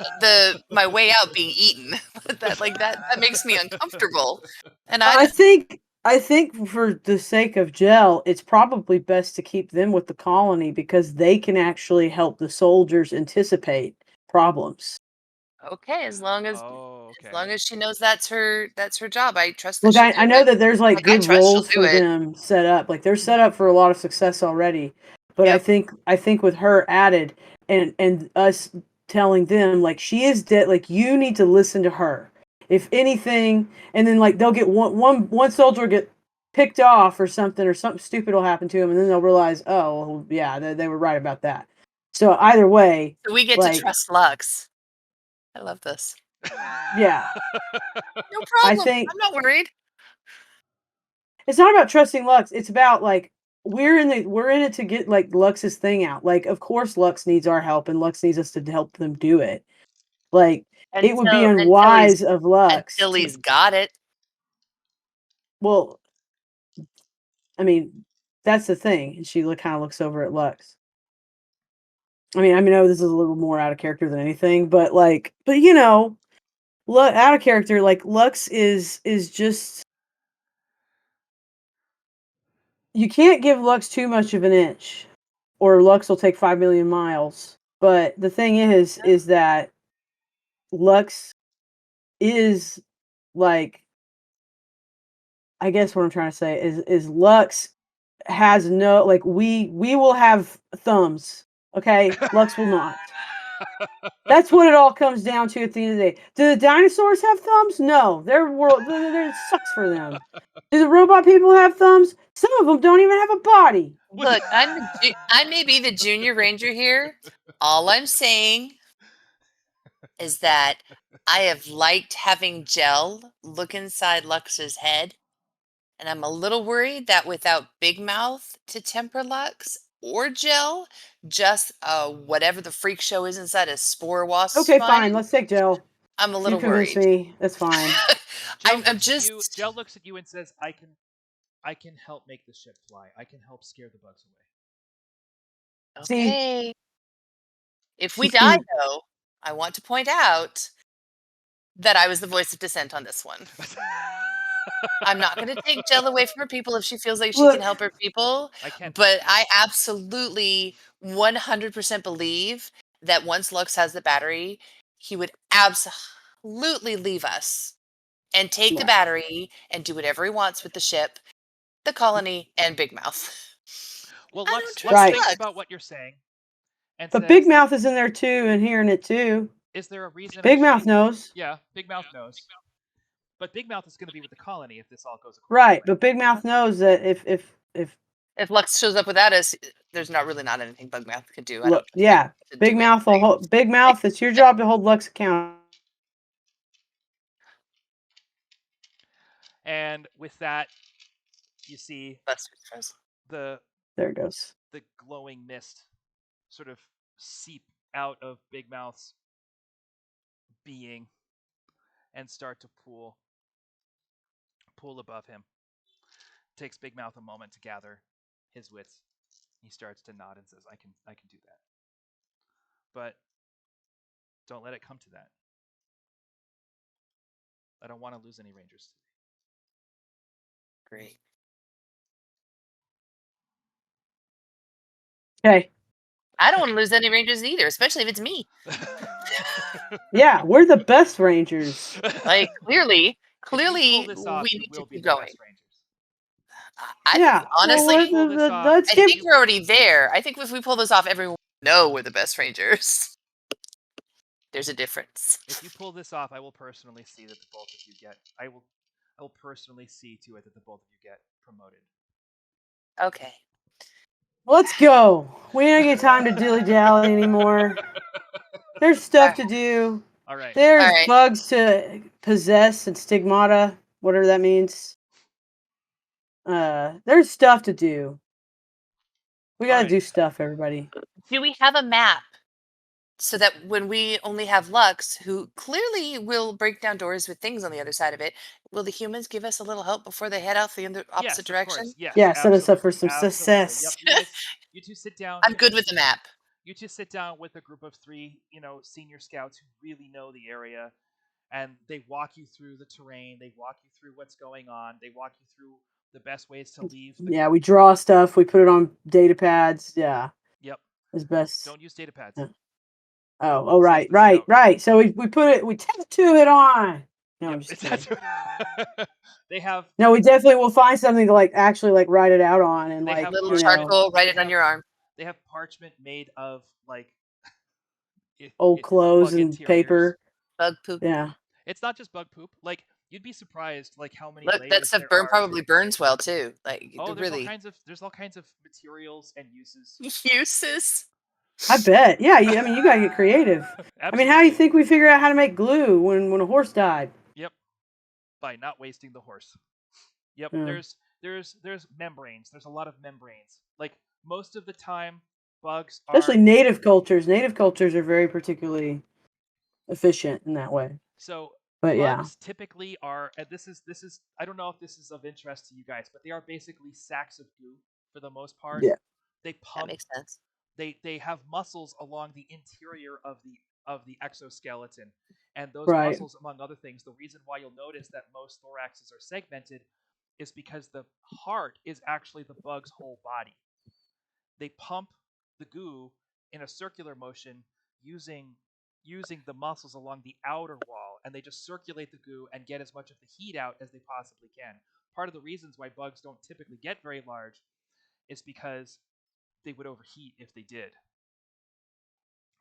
my way out being eaten. that makes me uncomfortable. And I think for the sake of Gel, it's probably best to keep them with the colony because they can actually help the soldiers anticipate problems. okay, Oh, as okay. long as she knows that's her job. I trust that Look, she'll I do know it. that there's like Like I good trust she'll roles do for it. them set up. Like they're set up for a lot of success already. But Yep. I think with her added and us telling them like she is dead, like you need to listen to her. If anything, and then like they'll get one soldier will get picked off or something stupid will happen to him, and then they'll realize, oh well, yeah, they were right about that. So either way, So we get to like trust Lux. I love this. yeah, No I problem. think I'm not worried. it's not about trusting Lux. It's about like we're in it to get like Lux's thing out. Like of course Lux needs our help and Lux needs us to help them do it. Like it would be Until unwise of Lux to he's got it. well, I mean, that's the thing. And she kind of looks over at Lux. I know this is a little more out of character than anything, but out of character. Like Lux is just you can't give Lux too much of an inch, or Lux will take 5 million miles. But the thing is that Lux is like, I guess what I'm trying to say is Lux has no like we will have thumbs, okay? Lux will not. That's what it all comes down to at the end of the day. Do the dinosaurs have thumbs? No, their world it sucks for them. Do the robot people have thumbs? Some of them don't even have a body. Look, I may be the junior ranger here. All I'm saying is that I have liked having Gel look inside Lux's head, and I'm a little worried that without Big Mouth to temper Lux or Gel, just whatever the freak show is inside a spore wasp's Okay, fine. mind, Let's take Gel. I'm a You little convinced worried. me. That's fine. I'm just Gel looks at you and says, I can help make the ship fly. I can help scare the bugs See, okay. If we die, though, I want to point out that I was the voice of dissent on this one. away. I'm not going to take Jill away from her people if she feels like she can look, help her people, I can. but I absolutely 100% believe that once Lux has the battery, he would absolutely leave us and take the right. battery and do whatever he wants with the ship, the colony, and Big Mouth. Well, I don't Lux trust Right. thinks Lux. about what you're saying and But Big says, Mouth is in there too and hearing it too. "Is there a reason I Big Mouth shouldn't?" knows. Yeah, Big Mouth knows. But Big Mouth is going to be with the colony if this all goes according to Right, plan. but Big Mouth knows that if If Lux shows up without us, there's not anything Bug Mouth could do. I look, don't trust Big yeah, Mouth to Big do Mouth will anything. Big Mouth. It's your job to hold Lux accountable. And with that, you see Buster's frozen. the There it goes. the glowing mist sort of seep out of Big Mouth's being and start to pool above him. Takes Big Mouth a moment to gather his wits. He starts to nod and says, I can do that. But don't let it come to that. I don't want to lose any rangers Great. Okay. I don't want to lose any rangers either, especially if it's me. today. Yeah, we're the best rangers. Like, clearly. Clearly, this we off, you need to will be keep the going. best Rangers. I think, Yeah. Well, honestly, pull this off, let's I get. think we're already there. I think if we pull this off, everyone will know we're the best Rangers. There's a difference. If you pull this off, I will personally see that the both of you get. I will personally see to it that the both of you get promoted. Okay. Let's go. We don't get time to dilly dally anymore. There's stuff to do. All right. There's All right. bugs to possess and stigmata, whatever that means. There's stuff to do. We gotta Alright. do stuff, everybody. Do we have a map so that when we only have Lux, who clearly will break down doors with things on the other side of it, will the humans give us a little help before they head out the Yes, opposite of course. direction? Yes, Yeah, set us up for some absolutely. Yep. success. You two sit down. I'm good with the map. You two sit down with a group of 3, senior scouts who really know the area, and they walk you through the terrain. They walk you through what's going on. They walk you through the best ways to leave. Yeah, we draw stuff. We put it on data pads. Yeah. Yep. As best. Don't use data pads. Yeah. Oh, right. So we put it. We tattoo it on. No, Yep. I'm just kidding. They have. No, we definitely will find something to actually write it out on and They have Little charcoal, write it on your arm. They have parchment made of old clothes bug and interiors. paper. Bug poop. Yeah. It's not just bug poop. You'd be surprised how many Look, layers that stuff there are. probably burns well too. There's all kinds of materials and uses. Uses. I bet. Yeah, I mean, you gotta get creative. I mean, how do you think we figure out how to make glue when a horse died? Yep. By not wasting the horse. Yep. Yeah. There's membranes. There's a lot of membranes. Most of the time, bugs especially native cultures. Native cultures are very particularly efficient in that way. So but bugs typically are, and this is I don't know if this is of interest to you guys, but they are basically sacks of goo for the most part. Yeah. They pump. That makes sense. They have muscles along the interior of the exoskeleton, and those Right. muscles, among other things, the reason why you'll notice that most thoraxes are segmented is because the heart is actually the bug's whole body. They pump the goo in a circular motion using the muscles along the outer wall, and they just circulate the goo and get as much of the heat out as they possibly can. Part of the reasons why bugs don't typically get very large is because they would overheat if they did.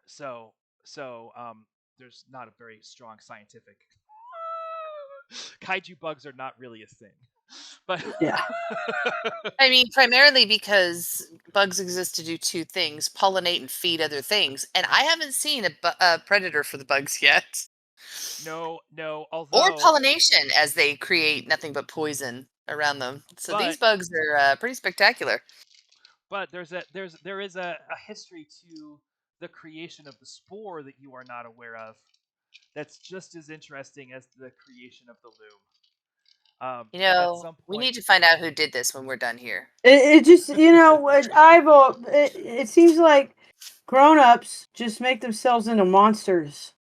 So there's not a very strong scientific. Kaiju bugs are not really a thing, but yeah. I mean, primarily because bugs exist to do two things: pollinate and feed other things. And I haven't seen a predator for the bugs yet. No. Or Although pollination, as they create nothing but poison around them. So these bugs are pretty spectacular. But there is a history to the creation of the spore that you are not aware of. That's just as interesting as the creation of the loom. At some We point, need to find out who did this when we're done here. It just it seems like grown-ups just make themselves into monsters.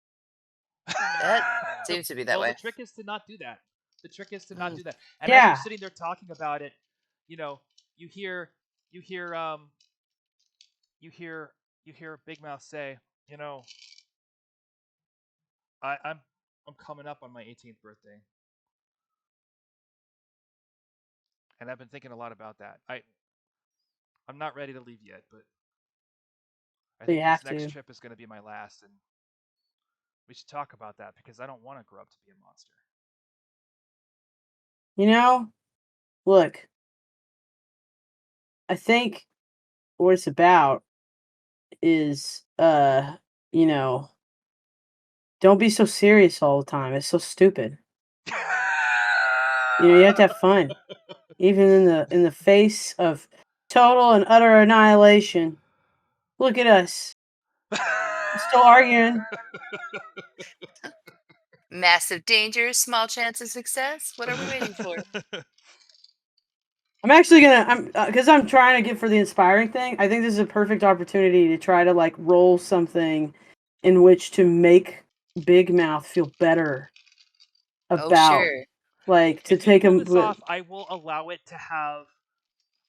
That seems to be that way. The trick is to not do that. The trick is to not do that. And Yeah. as you're sitting there talking about it, you hear Big Mouth say, I'm coming up on my 18th birthday, and I've been thinking a lot about that. I'm not ready to leave yet, but I think this next trip is going to be my last, and we should talk about that because I don't want to grow up to be a monster. Look, I think what it's about is, don't be so serious all the time. It's so stupid. You have to have fun, even in the face of total and utter annihilation. Look at us, still arguing. Massive danger, small chance of success. What are we waiting for? I'm actually because I'm trying to get for the inspiring thing. I think this is a perfect opportunity to try to roll something in which to make Big Mouth feel better about, sure. to take him. This off, I will allow it to have.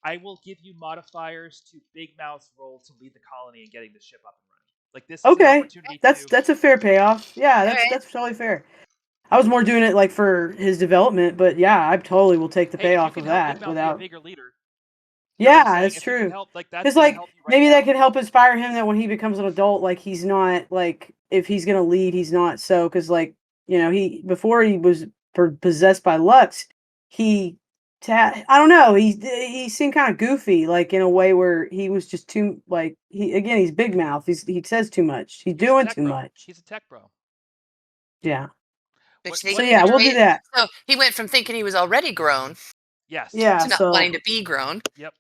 I will give you modifiers to Big Mouth's role to lead the colony and getting the ship up and running. This is an opportunity. That's a fair payoff. Yeah, that's totally fair. I was more doing it like for his development, but yeah, I totally will take the Hey, if you payoff can of help Big that Mouth be a without. bigger leader, you know what I'm Yeah, saying? that's If you can true. help, like that's Because gonna like help you right maybe that now. could help inspire him that when he becomes an adult, like he's not like if he's gonna lead, he's not so because like he before he was possessed by Lux, he I don't know he seemed kind of goofy like in a way where he was just too like he's big mouth he says too much he's He was a doing tech too bro. much. He's a tech bro. Yeah. Which So they yeah, which we'll do made that. so he went from thinking he was already grown Yes. Yeah. to not So wanting to be grown. Yep.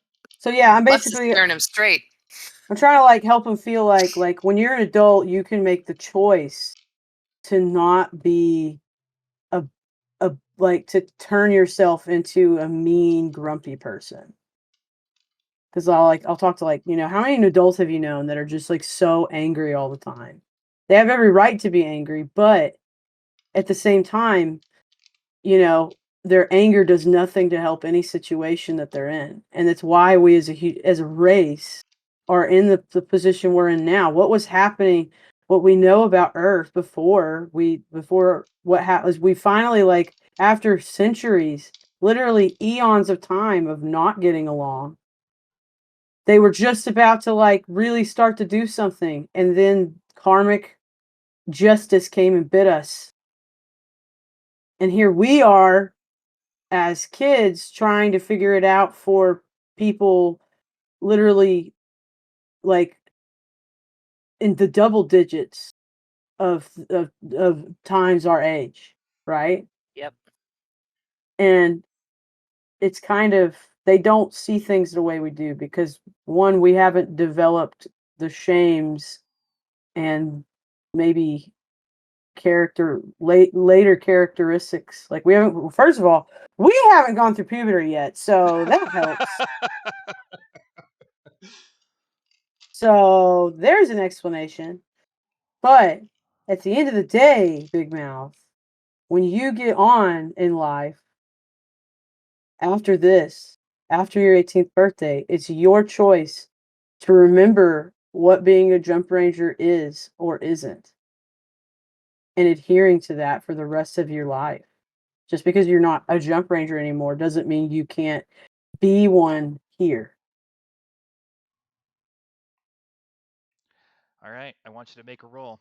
yeah, Lux is scaring him straight. I'm trying to like help him feel like when you're an adult, you can make the choice to not be a like to turn yourself into a mean, grumpy person. Because I'll talk to how many adults have you known that are just like so angry all the time? They have every right to be angry, but at the same time, you know, their anger does nothing to help any situation that they're in. And that's why we as a race are in the position we're in now. What was happening, what we know about Earth before what happens, we finally like after centuries, literally eons of time of not getting along, they were just about to like really start to do something. And then karmic justice came and bit us. And here we are as kids trying to figure it out for people literally like in the double digits of times our age, right? Yep. And it's kind of they don't see things the way we do because one, we haven't developed the shames and maybe later characteristics. Like we haven't first of all, we haven't gone through puberty yet, so that helps. So there's an explanation. But at the end of the day, Big Mouth, when you get on in life after this, after your 18th birthday, it's your choice to remember what being a jump ranger is or isn't and adhering to that for the rest of your life. Just because you're not a jump ranger anymore doesn't mean you can't be one here. All right. I want you to make a roll.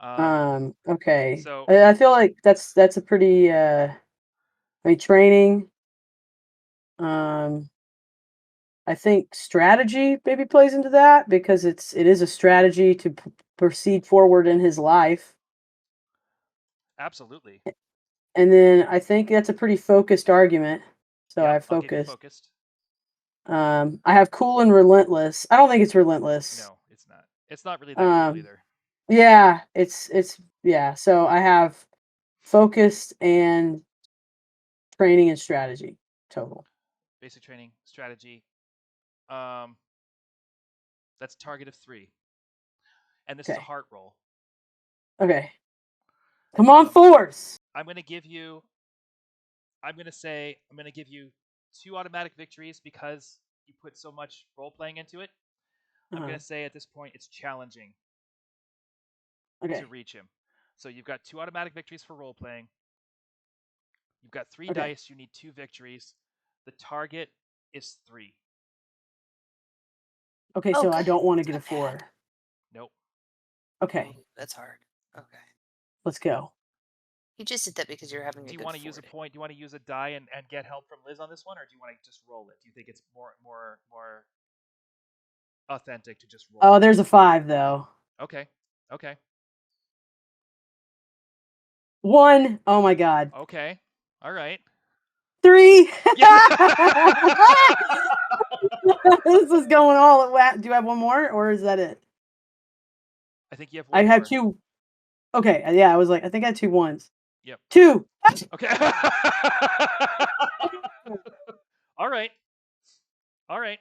Um. Okay. So I feel like that's a pretty I mean training. Um I think strategy maybe plays into that because it is a strategy to proceed forward in his life. absolutely. And then I think that's a pretty focused argument. So I Yep. have I'll give you focused. focused. I have cool and relentless. I don't think it's relentless. No, it's not. It's not really that cool Um, either. yeah, yeah. So I have focused and training and strategy total. Basic training strategy. Um. That's target of 3, and this is a Okay. heart roll. Okay. Come on, Um. force. I'm gonna give you. I'm gonna say I'm gonna give you 2 automatic victories because you put so much role playing into it. I'm Uh-huh. gonna say at this point it's challenging to Okay. reach him. So you've got 2 automatic victories for role playing. You've got 3 Okay. dice. You need 2 victories. The target is 3. Okay. Oh, So I good. don't want to It's get a not bad. 4. Nope. Oh, Okay. that's hard. Okay. Let's go. You just did that because you're having Do a you good want to use a 40. point? Do you want to use a die and get help from Liz on this one, or do you want to just roll it? Do you think it's more authentic to just roll Oh, it? there's a 5 though. Okay. Okay. 1. Oh my god. Okay. All right. 3. Yeah. This is going all at Do you have one more or is that it? I think you have I one have more. 2. Okay, yeah, I was like, I think I had 2 ones. Yep. 2. Okay. All right. All right.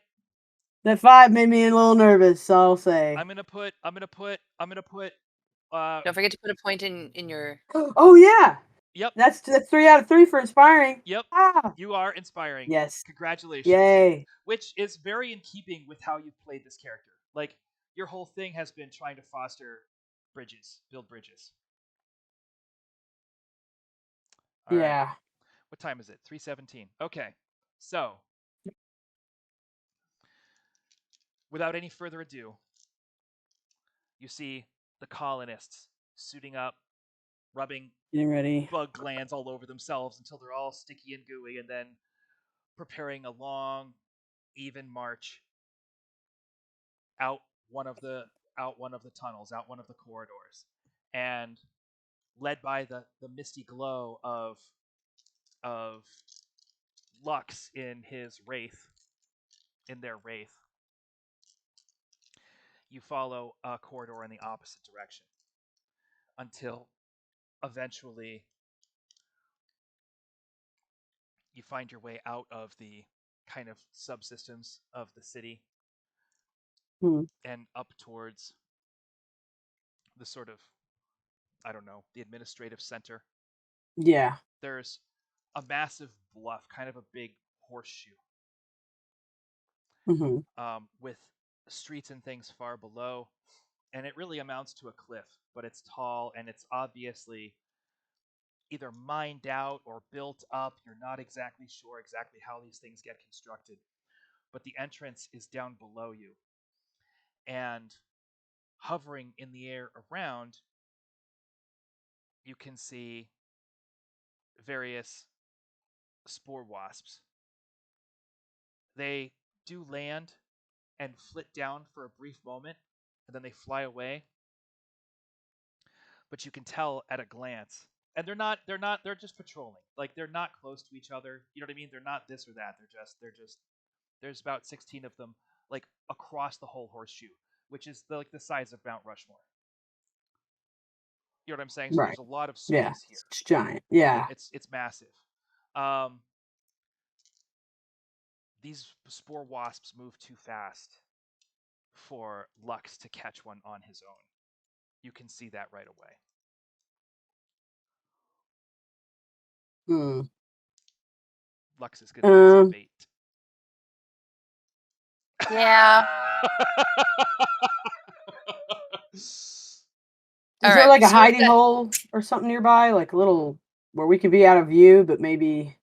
That 5 made me a little nervous, so I'll say. I'm gonna put uh Don't forget to put a point in your. Oh yeah, yep. that's 3 out of 3 for inspiring. Yep. Ah, You are inspiring. yes, Congratulations. yay. Which is very in keeping with how you've played this character. Like your whole thing has been trying to foster bridges, build bridges. All right. Yeah. What time is it? 3:17. Okay. So, without any further ado, you see the colonists suiting up, rubbing Getting ready. bug glands all over themselves until they're all sticky and gooey, and then preparing a long, even march out one of the tunnels, out one of the corridors, and led by the misty glow of Lux in his wraith, in their wraith, you follow a corridor in the opposite direction until eventually you find your way out of the kind of subsystems of the city Hmm. and up towards the sort of, I don't know, the administrative center. Yeah. There's a massive bluff, kind of a big horseshoe, Hmm. with streets and things far below. And it really amounts to a cliff, but it's tall and it's obviously either mined out or built up. You're not exactly sure exactly how these things get constructed, but the entrance is down below you. And hovering in the air around, you can see various spore wasps. They do land and flit down for a brief moment, and then they fly away. But you can tell at a glance, and they're just patrolling. Like they're not close to each other. You know what I mean? They're not this or that. They're just there's about 16 of them, like across the whole horseshoe, which is like the size of Mount Rushmore. You know what I'm saying? So Right. there's a lot of Yeah. space here. It's giant. Yeah. It's massive. Um, these spore wasps move too fast for Lux to catch one on his own. You can see that right away. Hmm. Lux is going to use a Um. bait. Yeah. Is All there right. like a So we've hiding got. hole or something nearby, like a little where we could be out of view, but maybe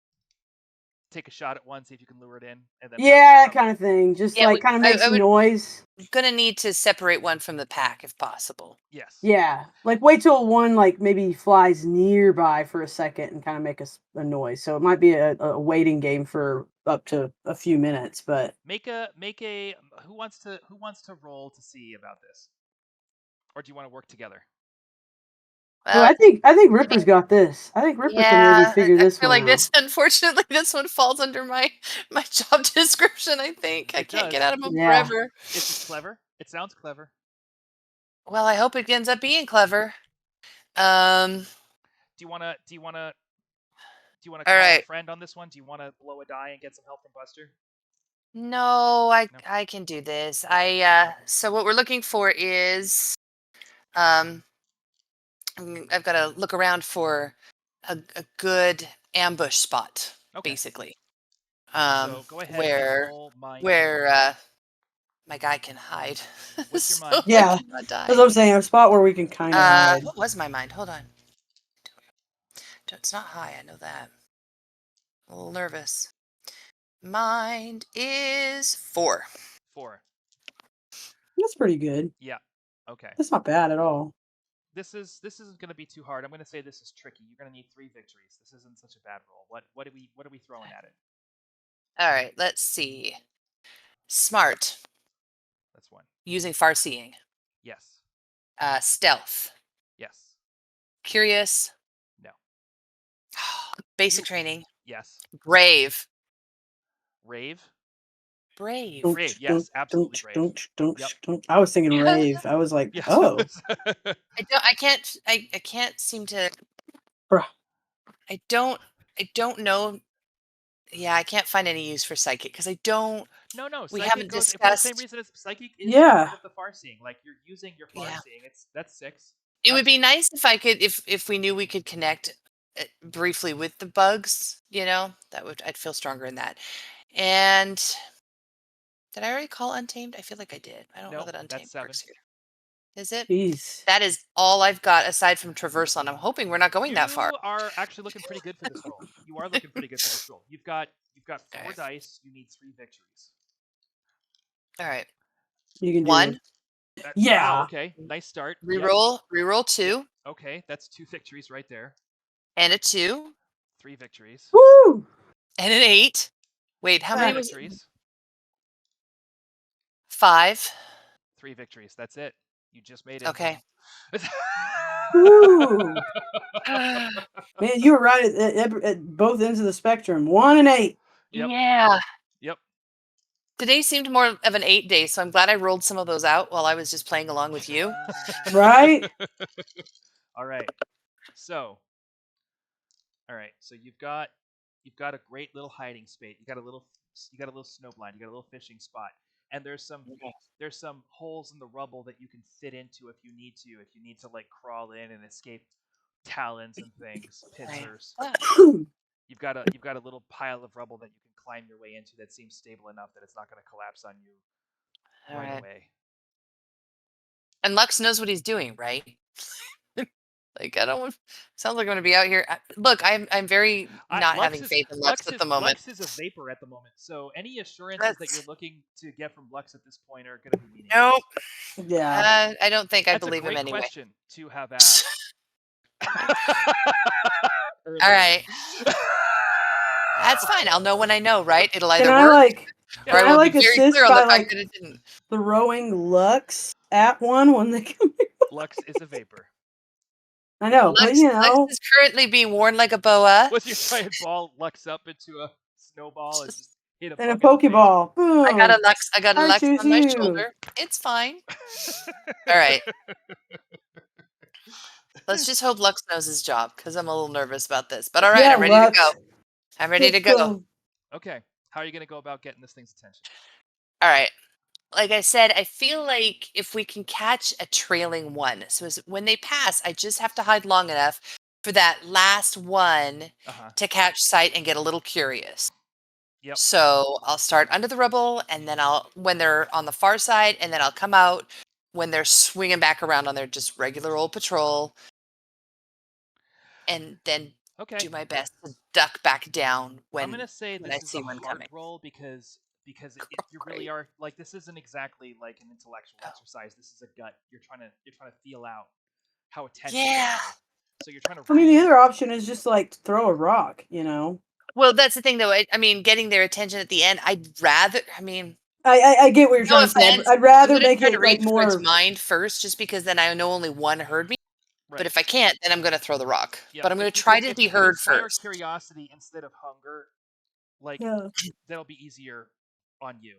Take a shot at one, see if you can lure it in, and then yeah, have kind of thing. Just Yeah, like kind of I, make I some would noise. gonna need to separate one from the pack if possible. yes, Yeah, like wait till one like maybe flies nearby for a second and kind of make a noise. So it might be a waiting game for up to a few minutes, but make a who wants to roll to see about this, or do you want to work together? oh, Well, I think Ripper's got this. I think Ripper can maybe yeah, figure I this feel one like out. this. Unfortunately, this one falls under my job description. I think I It can't get does. out of them Yeah. forever. It's clever. It sounds clever. Well, I hope it ends up being clever. Um. Do you want to All call a right. friend on this one? Do you want to blow a die and get some help from Buster? No, I No. I can do this. Okay. So what we're looking for is um I've got to look around for a good ambush spot, Okay. basically. So go ahead and Where roll mind where control. my guy can hide, What's your so mind? I Yeah. cannot That's die. what I'm saying. A spot where we can kind of hide. What was my mind? Hold on. It's not high. I know that. A little nervous. Mind is 4. 4. That's pretty good. Yeah. Okay. That's not bad at all. This isn't going to be too hard. I'm going to say this is tricky. You're going to need 3 victories. This isn't such a bad roll. What are we throwing at it? All right. Let's see. Smart, That's 1. using far seeing. Yes. Stealth, Yes. curious, No. basic You training, yes. brave, Rave? Don't brave. Brave. don't Yes, absolutely don't brave. don't don't Yep. don't. I was thinking I rave. I was like, Yes. oh, don't. I can't. I can't seem to. bruh. I don't. I don't know. Yeah, I can't find any use for psychic because I don't. No, no. We Psychic haven't goes for the same discussed. reason as psychic is Yeah. part of the far seeing. Like you're using your far Yeah, seeing. That's 6. it would be Absolutely. nice if I could. If we knew we could connect briefly with the bugs. That would. I'd feel stronger in that. And did I already call untamed? I feel like I did. I don't know No, that that's untamed 7. works here. Is it? Jeez. That is all I've got aside from traversal, and I'm hoping we're not going that far. You are actually looking pretty good for this roll. You are looking pretty good for this roll. You've got All 4 right. dice. You need 3 victories. All right. You can do 1. it. Wow. Yeah. Okay. Nice start. Reroll 2. Yep. Okay. That's 2 victories right there. And a 2. 3 victories. Woo! And an 8. Wait, how 4 many was it? victories. 5. 3 victories. That's it. You just made it. Okay. Woo! Man, you were right at both ends of the spectrum. 1 and 8. Yep. Yeah. Yep. Today seemed more of an 8 day, so I'm glad I rolled some of those out while I was just playing along with you. Right? All right. So, you've got a great little hiding space. You got a little snow blind. You got a little fishing spot, and there's some holes in the rubble that you can fit into if you need to. If you need to like crawl in and escape talons and things, pincers. You've got a little pile of rubble that you can climb your way into that seems stable enough that it's not going to collapse on you All right right. away. And Lux knows what he's doing, right? Like I don't. Sounds like I'm gonna be out here. Look, I'm very not having faith in Lux at the moment. Lux is a vapor at the moment, so any assurances that you're That's looking to get from Lux at this point are going to be meaningless. nope. Yeah. I don't think I That's a believe him great anyway. question to have asked. All right. That's fine. I'll know when I know, right? It'll Can either I work like or I can I will be like very assist clear on by the fact like that it didn't. throwing Lux at one when they come in? Lux is a vapor. I know, but you Lux know. is currently being worn like a boa. What's your giant ball Lux up into a snowball and just hit a And a bug in the face? Pokeball. I got a Boom. Lux. I got a I Lux choose on my you. shoulder. It's fine. All right. Let's just hope Lux knows his job because I'm a little nervous about this. But all right, Yeah, I'm ready to go. Lux. I'm ready to Let's go. go. Okay. How are you going to go about getting this thing's attention? All right. Like I said, I feel like if we can catch a trailing one, so when they pass, I just have to hide long enough for that last one Uh-huh. to catch sight and get a little curious. Yep. So I'll start under the rubble, and then when they're on the far side, and then I'll come out when they're swinging back around on their just regular old patrol, and then Okay. do my best to duck back down I'm when going to say I this is see a one heart coming. roll because you really Great. are like this isn't exactly like an intellectual Oh. exercise. This is a gut. You're trying to feel out how attentive they Yeah. are. So you're trying to I mean, the read. other option is just like throw a rock, you know. Well, that's the thing, though. I mean, getting their attention at the end, I'd rather. I mean, I get what you're no trying to say. offense. I'd I'm rather gonna make try to it like reach for its more. mind first, just because then I know only one heard me. Right. But if I can't, then I'm gonna throw the rock. Yeah, But I'm gonna if you try can, to if be you can heard inspire first. curiosity instead of hunger, like Yeah. that'll be easier on you.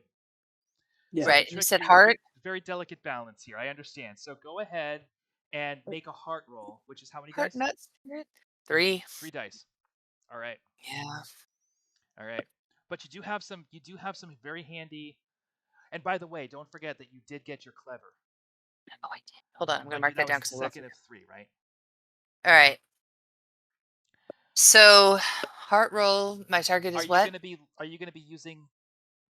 Yeah. So Right. the You trick said here, heart. very delicate balance here. I understand. So go ahead and make a heart roll, which is how many Heart dice? nut spirit. 3. 3 dice. All right. Yeah. All right. But you do have some very handy. And by the way, don't forget that you did get your clever. Oh, I did. Hold on. I'm gonna Like mark that that was down the because I will second of forget. 3, right? All right. So heart roll. My target Are is you what? gonna be using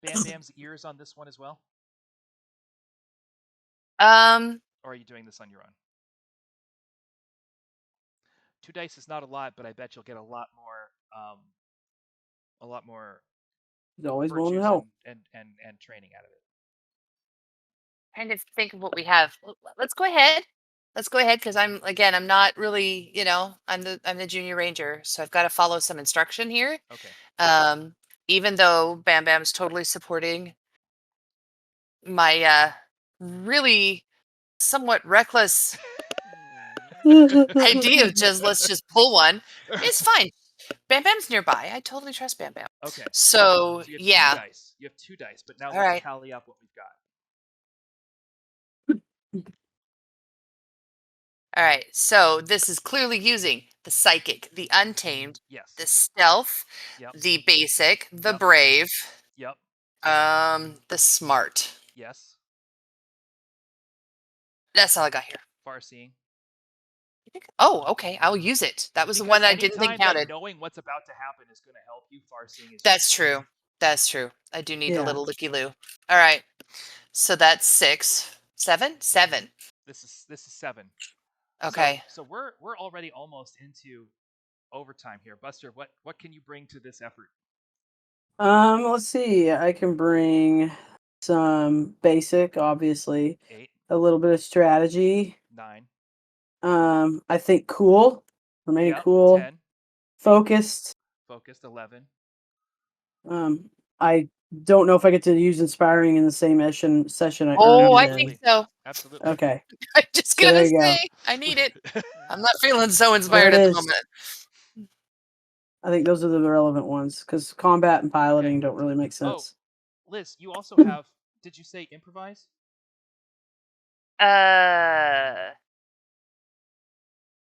Bam Bam's ears on this one as well? Or are you doing this on your own? 2 dice is not a lot, but I bet you'll get a lot more He's always willing to virtues help. and training out of it. Trying to think of what we have. Let's go ahead. Let's go ahead because I'm not really, I'm the junior ranger, so I've got to follow some instruction here. Okay. Even though Bam Bam's totally supporting my really somewhat reckless idea of just let's just pull one. It's fine. Bam Bam's nearby. I totally trust Bam Bam. Okay. So So you have yeah. 2 dice. You have 2 dice, but now All let's right. tally up what we've got. All right. So this is clearly using the psychic, the untamed, Yes. the stealth, Yep. the basic, the Yep. brave, Yep. the smart. Yes. That's all I got here. Far seeing. Oh, okay. I'll use it. That was the one I didn't think anytime that counted. knowing what's about to happen is going to help you, far seeing is That's true. That's true. I do need a Yeah. little looky loo. All right. So that's 6, 7, 7. This is 7. Okay. So we're already almost into overtime here. Buster, what can you bring to this effort? Let's see. I can bring some basic, obviously, 8, a little bit of strategy. 9. I think cool, remaining Yep, cool, 10. focused. Focused, 11. I don't know if I get to use inspiring in the same session I earned Oh, it I think in. Absolutely. so. Absolutely. Okay, I'm just so there gonna you go. say I need it. I'm not feeling so There inspired it at the is. moment. I think those are the relevant ones because combat and Okay. piloting don't really make Oh, sense. Liz, you also have, did you say improvise? Uh,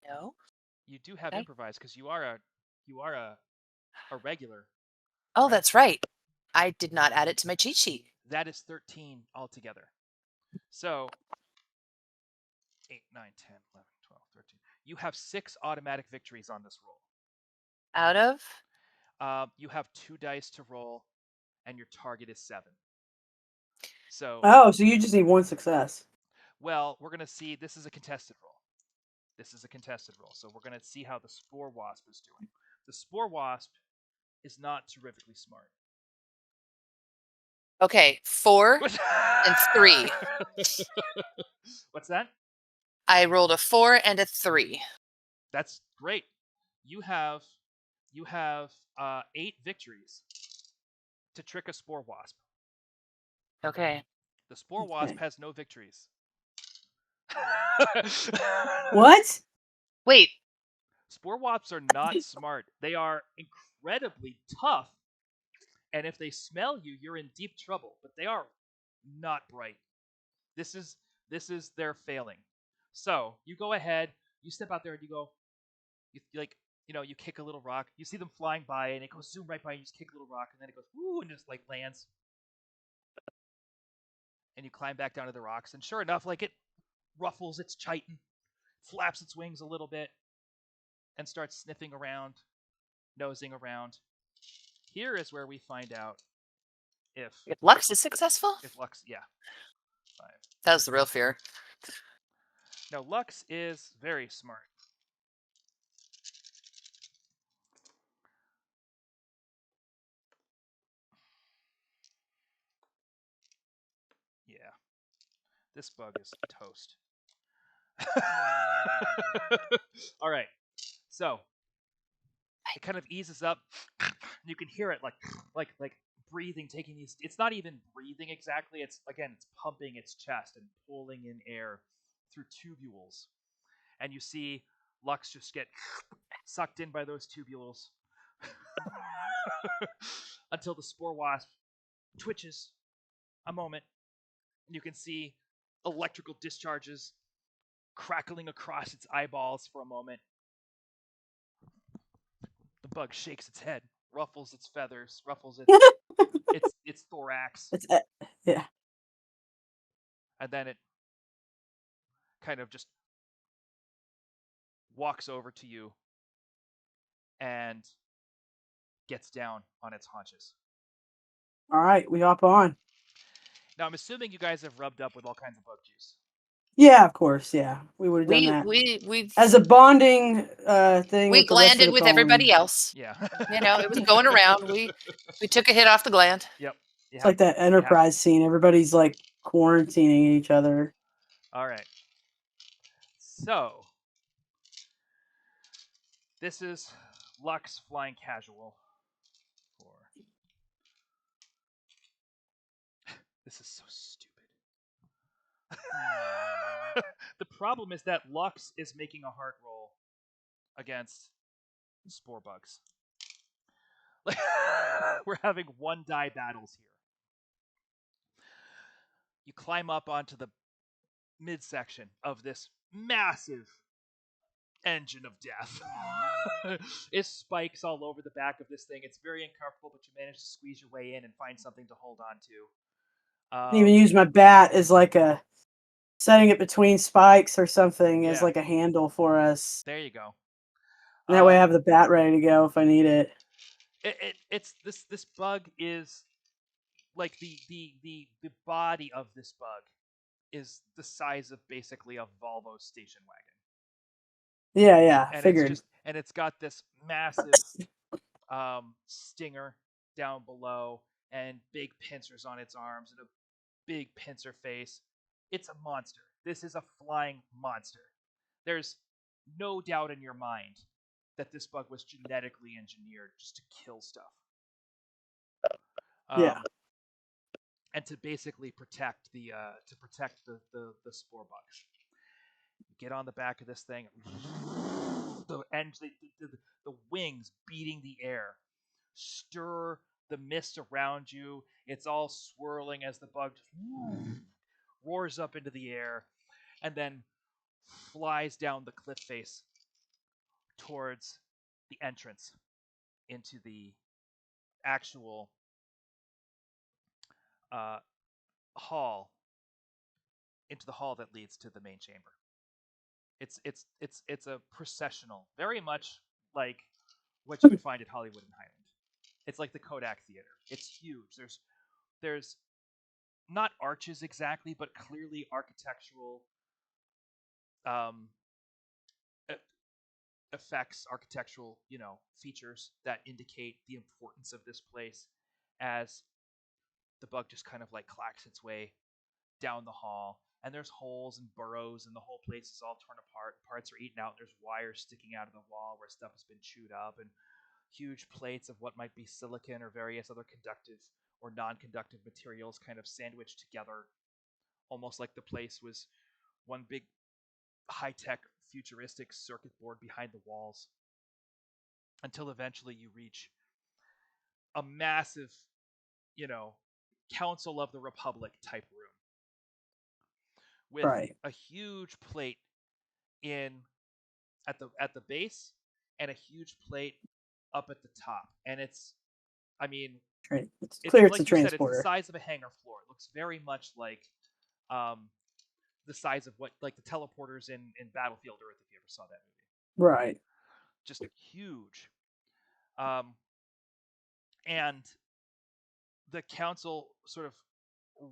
no. You do have Okay. improvise because you are a regular, Oh, right? that's right. I did not add it to my cheat sheet. That is 13 altogether. So 8, 9, 10, 11, 12, 13. You have 6 automatic victories on this roll. Out of? You have 2 dice to roll, and your target is 7. So, Oh, so you just need one success. well, we're gonna see. This is a contested roll. This is a contested roll. So we're gonna see how the Spore Wasp is doing. The Spore Wasp is not terrifically smart. Okay, 4 and 3. What's that? I rolled a 4 and a 3. That's great. You have you have 8 victories to trick a Spore Wasp. Okay. The Spore Wasp Okay. has no victories. What? Wait. Spore Wasps are not smart. They are incredibly tough, and if they smell you, you're in deep trouble. But they are not bright. This is this is their failing. So you go ahead, you step out there, and you go, you like, you kick a little rock. You see them flying by, and it goes zoom right by. And you just kick a little rock, and then it goes woo, and just like lands. And you climb back down to the rocks, and sure enough, like it ruffles its chitin, flaps its wings a little bit, and starts sniffing around, nosing around. Here is where we find out if If Lux is successful? Lux, yeah, 5. That was the real fear. No, Lux is very smart. Yeah, this bug is toast. All right, so it kind of eases up. You can hear it like breathing, taking these. It's not even breathing exactly. It's pumping its chest and pulling in air through tubules, and you see Lux just get sucked in by those tubules until the Spore Wasp twitches a moment, and you can see electrical discharges crackling across its eyeballs for a moment. The bug shakes its head, ruffles its feathers, ruffles its thorax, It's yeah. and then it kind of just walks over to you and gets down on its haunches. All right, we hop on. Now I'm assuming you guys have rubbed up with all kinds of bug juice. Yeah, of course. Yeah, we would have done We that we we've as a bonding thing we with the rest of glanded the with colony. everybody else. Yeah. It was going around. We took a hit off the gland. Yep. It's like that You have Enterprise scene. Everybody's like quarantining each other. All right. So this is Lux flying casual. For this is so stupid. The problem is that Lux is making a heart roll against spore bugs. We're having one die battles here. You climb up onto the midsection of this massive engine of death. It spikes all over the back of this thing. It's very uncomfortable, but you manage to squeeze your way in and find something to hold on I even to. use my bat as like a setting it between spikes or something as Yeah, like a handle for us. there you go. And that way I have the bat ready to go if I need it. It's this bug is like the body of this bug is the size of basically a Volvo station wagon. Yeah, And figured. it's got this massive stinger down below and big pincers on its arms and a big pincer face. It's a monster. This is a flying monster. There's no doubt in your mind that this bug was genetically engineered just to kill stuff. Yeah. And to basically protect the spore bugs. You get on the back of this thing, the wings beating the air, stir the mist around you. It's all swirling as the bug just roars up into the air and then flies down the cliff face towards the entrance into the actual uh, hall, into the hall that leads to the main chamber. It's a processional, very much like what you would find at Hollywood and Highland. It's like the Kodak Theater. It's huge. There's not arches exactly, but clearly architectural um, effects, architectural features that indicate the importance of this place as the bug just kind of like clacks its way down the hall. And there's holes and burrows, and the whole place is all torn apart. Parts are eaten out. There's wires sticking out of the wall where stuff has been chewed up, and huge plates of what might be silicon or various other conductive or non-conductive materials kind of sandwiched together, almost like the place was one big high-tech futuristic circuit board behind the walls, until eventually you reach a massive, you know, Council of the Republic type room with Right. a huge plate in at the base and a huge plate up at the top. And I mean, It's it's clear it's a like you said, it's the transporter. size of a hangar floor. It looks very much like um, the size of what like the teleporters in Battlefield Earth, if you ever saw that movie. Right. Just huge. Um, and the council sort of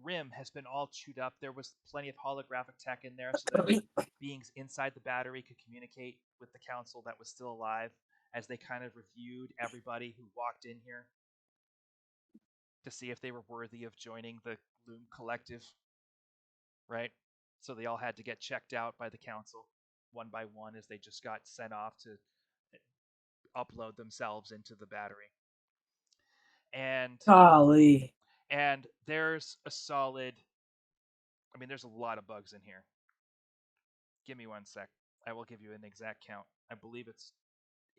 rim has been all chewed up. There was plenty of holographic tech in there so that beings inside the battery could communicate with the council that was still alive as they kind of reviewed everybody who walked in here to see if they were worthy of joining the Lume Collective, right? So they all had to get checked out by the council one by one as they just got sent off to upload themselves into the battery. And Golly. and there's a solid, I mean, there's a lot of bugs in here. Give me one sec. I will give you an exact count. I believe it's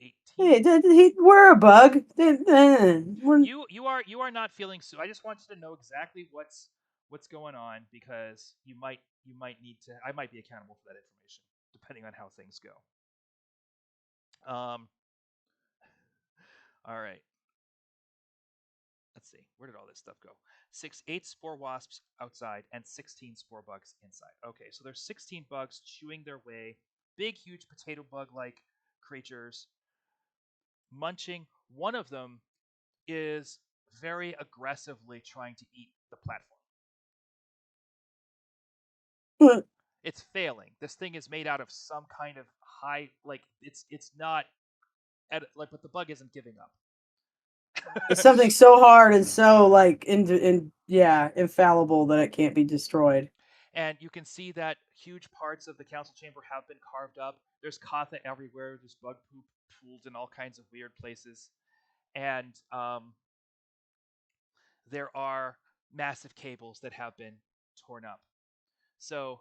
18. Hey, we're a bug. You are not feeling so. I just want you to know exactly what's going on because you might need to. I might be accountable for that information depending on how things go. Um. All right. Let's see. Where did all this stuff go? 8 spore wasps outside and 16 spore bugs inside. Okay, so there's 16 bugs chewing their way. Big, huge potato bug-like creatures munching. One of them is very aggressively trying to eat the platform. It's failing. This thing is made out of some kind of high, like it's not, like, but the bug isn't giving up. It's something so hard and so like infallible that it can't be destroyed. And you can see that huge parts of the council chamber have been carved up. There's Katha everywhere. There's bug poop pooled in all kinds of weird places, and there are massive cables that have been torn up. So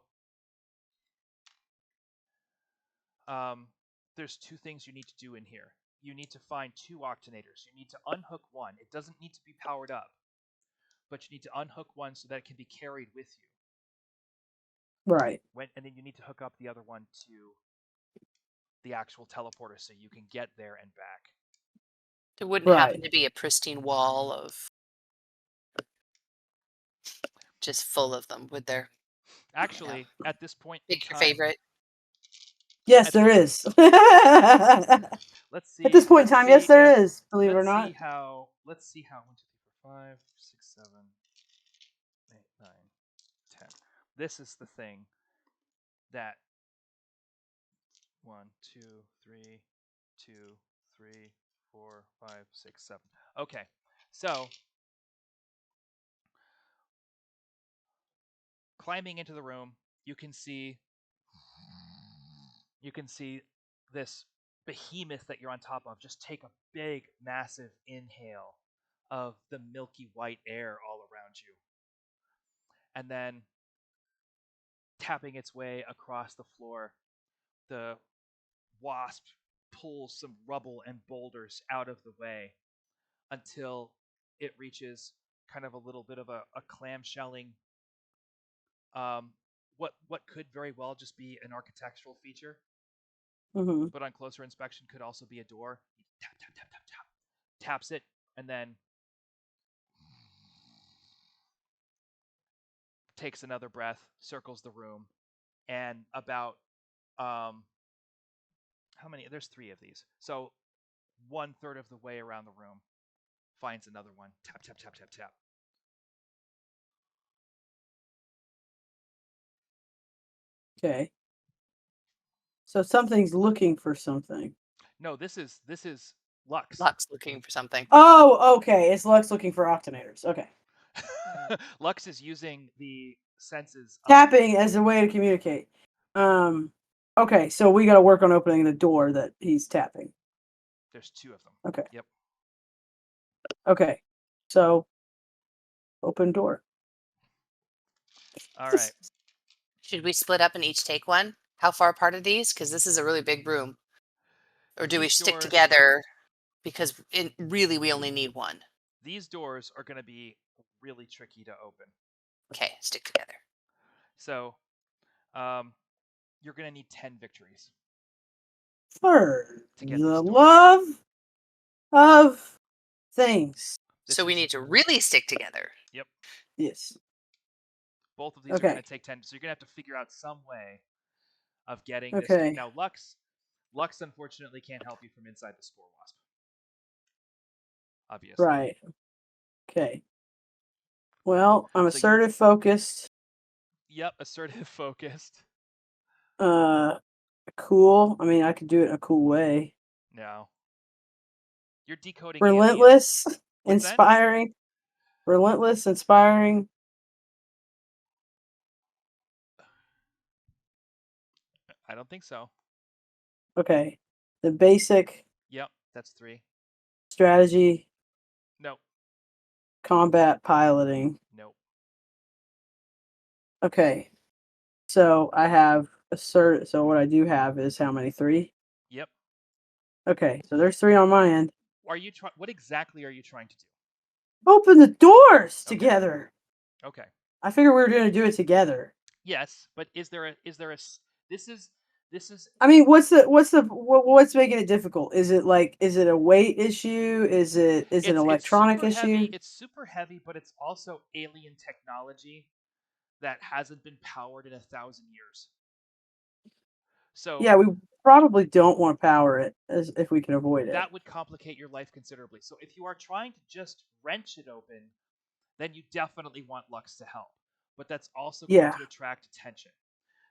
there's two things you need to do in here. You need to find 2 octonators. You need to unhook one. It doesn't need to be powered up, but you need to unhook one so that it can be carried with you. Right. And then you need to hook up the other one to the actual teleporter so you can get there and back. There wouldn't happen Right. to be a pristine wall of just full of them, would there? Actually, at this point in Pick your time, favorite. Yes, at there this is. let's At this see, point in let's time, yes, see if there is. Believe it or let's not. see how 1, 2, 3, 4, 5, 6, 7, 8, 9, 10. this is the thing that 1, 2, 3, 2, 3, 4, 5, 6, 7. Okay, so climbing into the room, you can see this behemoth that you're on top of just take a big, massive inhale of the milky white air all around you. And then tapping its way across the floor, the wasp pulls some rubble and boulders out of the way until it reaches kind of a little bit of a clamshelling, um, what could very well just be an architectural feature, Mm-hmm. but on closer inspection could also be a door. He tap tap tap tap tap, taps it, and then takes another breath, circles the room, and about how many? There's 3 of these, so 1/3 of the way around the room finds another one. Tap tap tap tap tap. Okay. So something's looking for something. No, this is Lux. Lux looking for something. Oh, okay. It's Lux looking for octonators. Okay. Lux is using the senses of Tapping as a way to communicate. Okay, so we got to work on opening the door that he's tapping. There's 2 of them. Okay. Yep. Okay. So open door. All right. Should we split up and each take one? How far apart are these? Because this is a really big room. Or do we These stick doors, together? Because really, we only need one. these doors are going to be really tricky to open. Okay, stick together. So, you're going to need 10 victories For to get the this door. love of things. So we need to really stick together. Yep. Yes. Both of these are going to take 10. So you're going to have to figure out some way of getting this. Okay. Now, Lux unfortunately can't help you from inside the spore wasp. Obviously. Right. Okay. Well, I'm So assertive focused. Yep, assertive focused. Cool. I mean, I could do it in a cool way. No. You're decoding Relentless, What's that? inspiring. Relentless, inspiring. I don't think so. Okay. The basic Yep, that's 3. strategy, No. combat piloting. Nope. Okay. So I have so what I do have is how many? 3? Yep. Okay. So there's 3 on my end. What exactly are you trying to do? Open the doors Okay. together. Okay. I figured we were going to do it together. Yes, but is there a this is I mean, what's making it difficult? Is it a weight issue? Is it an electronic issue? It's super heavy, but it's also alien technology that hasn't been powered in 1,000 years. So yeah, we probably don't want to power it if we can avoid it. that would complicate your life considerably. So if you are trying to just wrench it open, then you definitely want Lux to help. But that's also going to attract attention.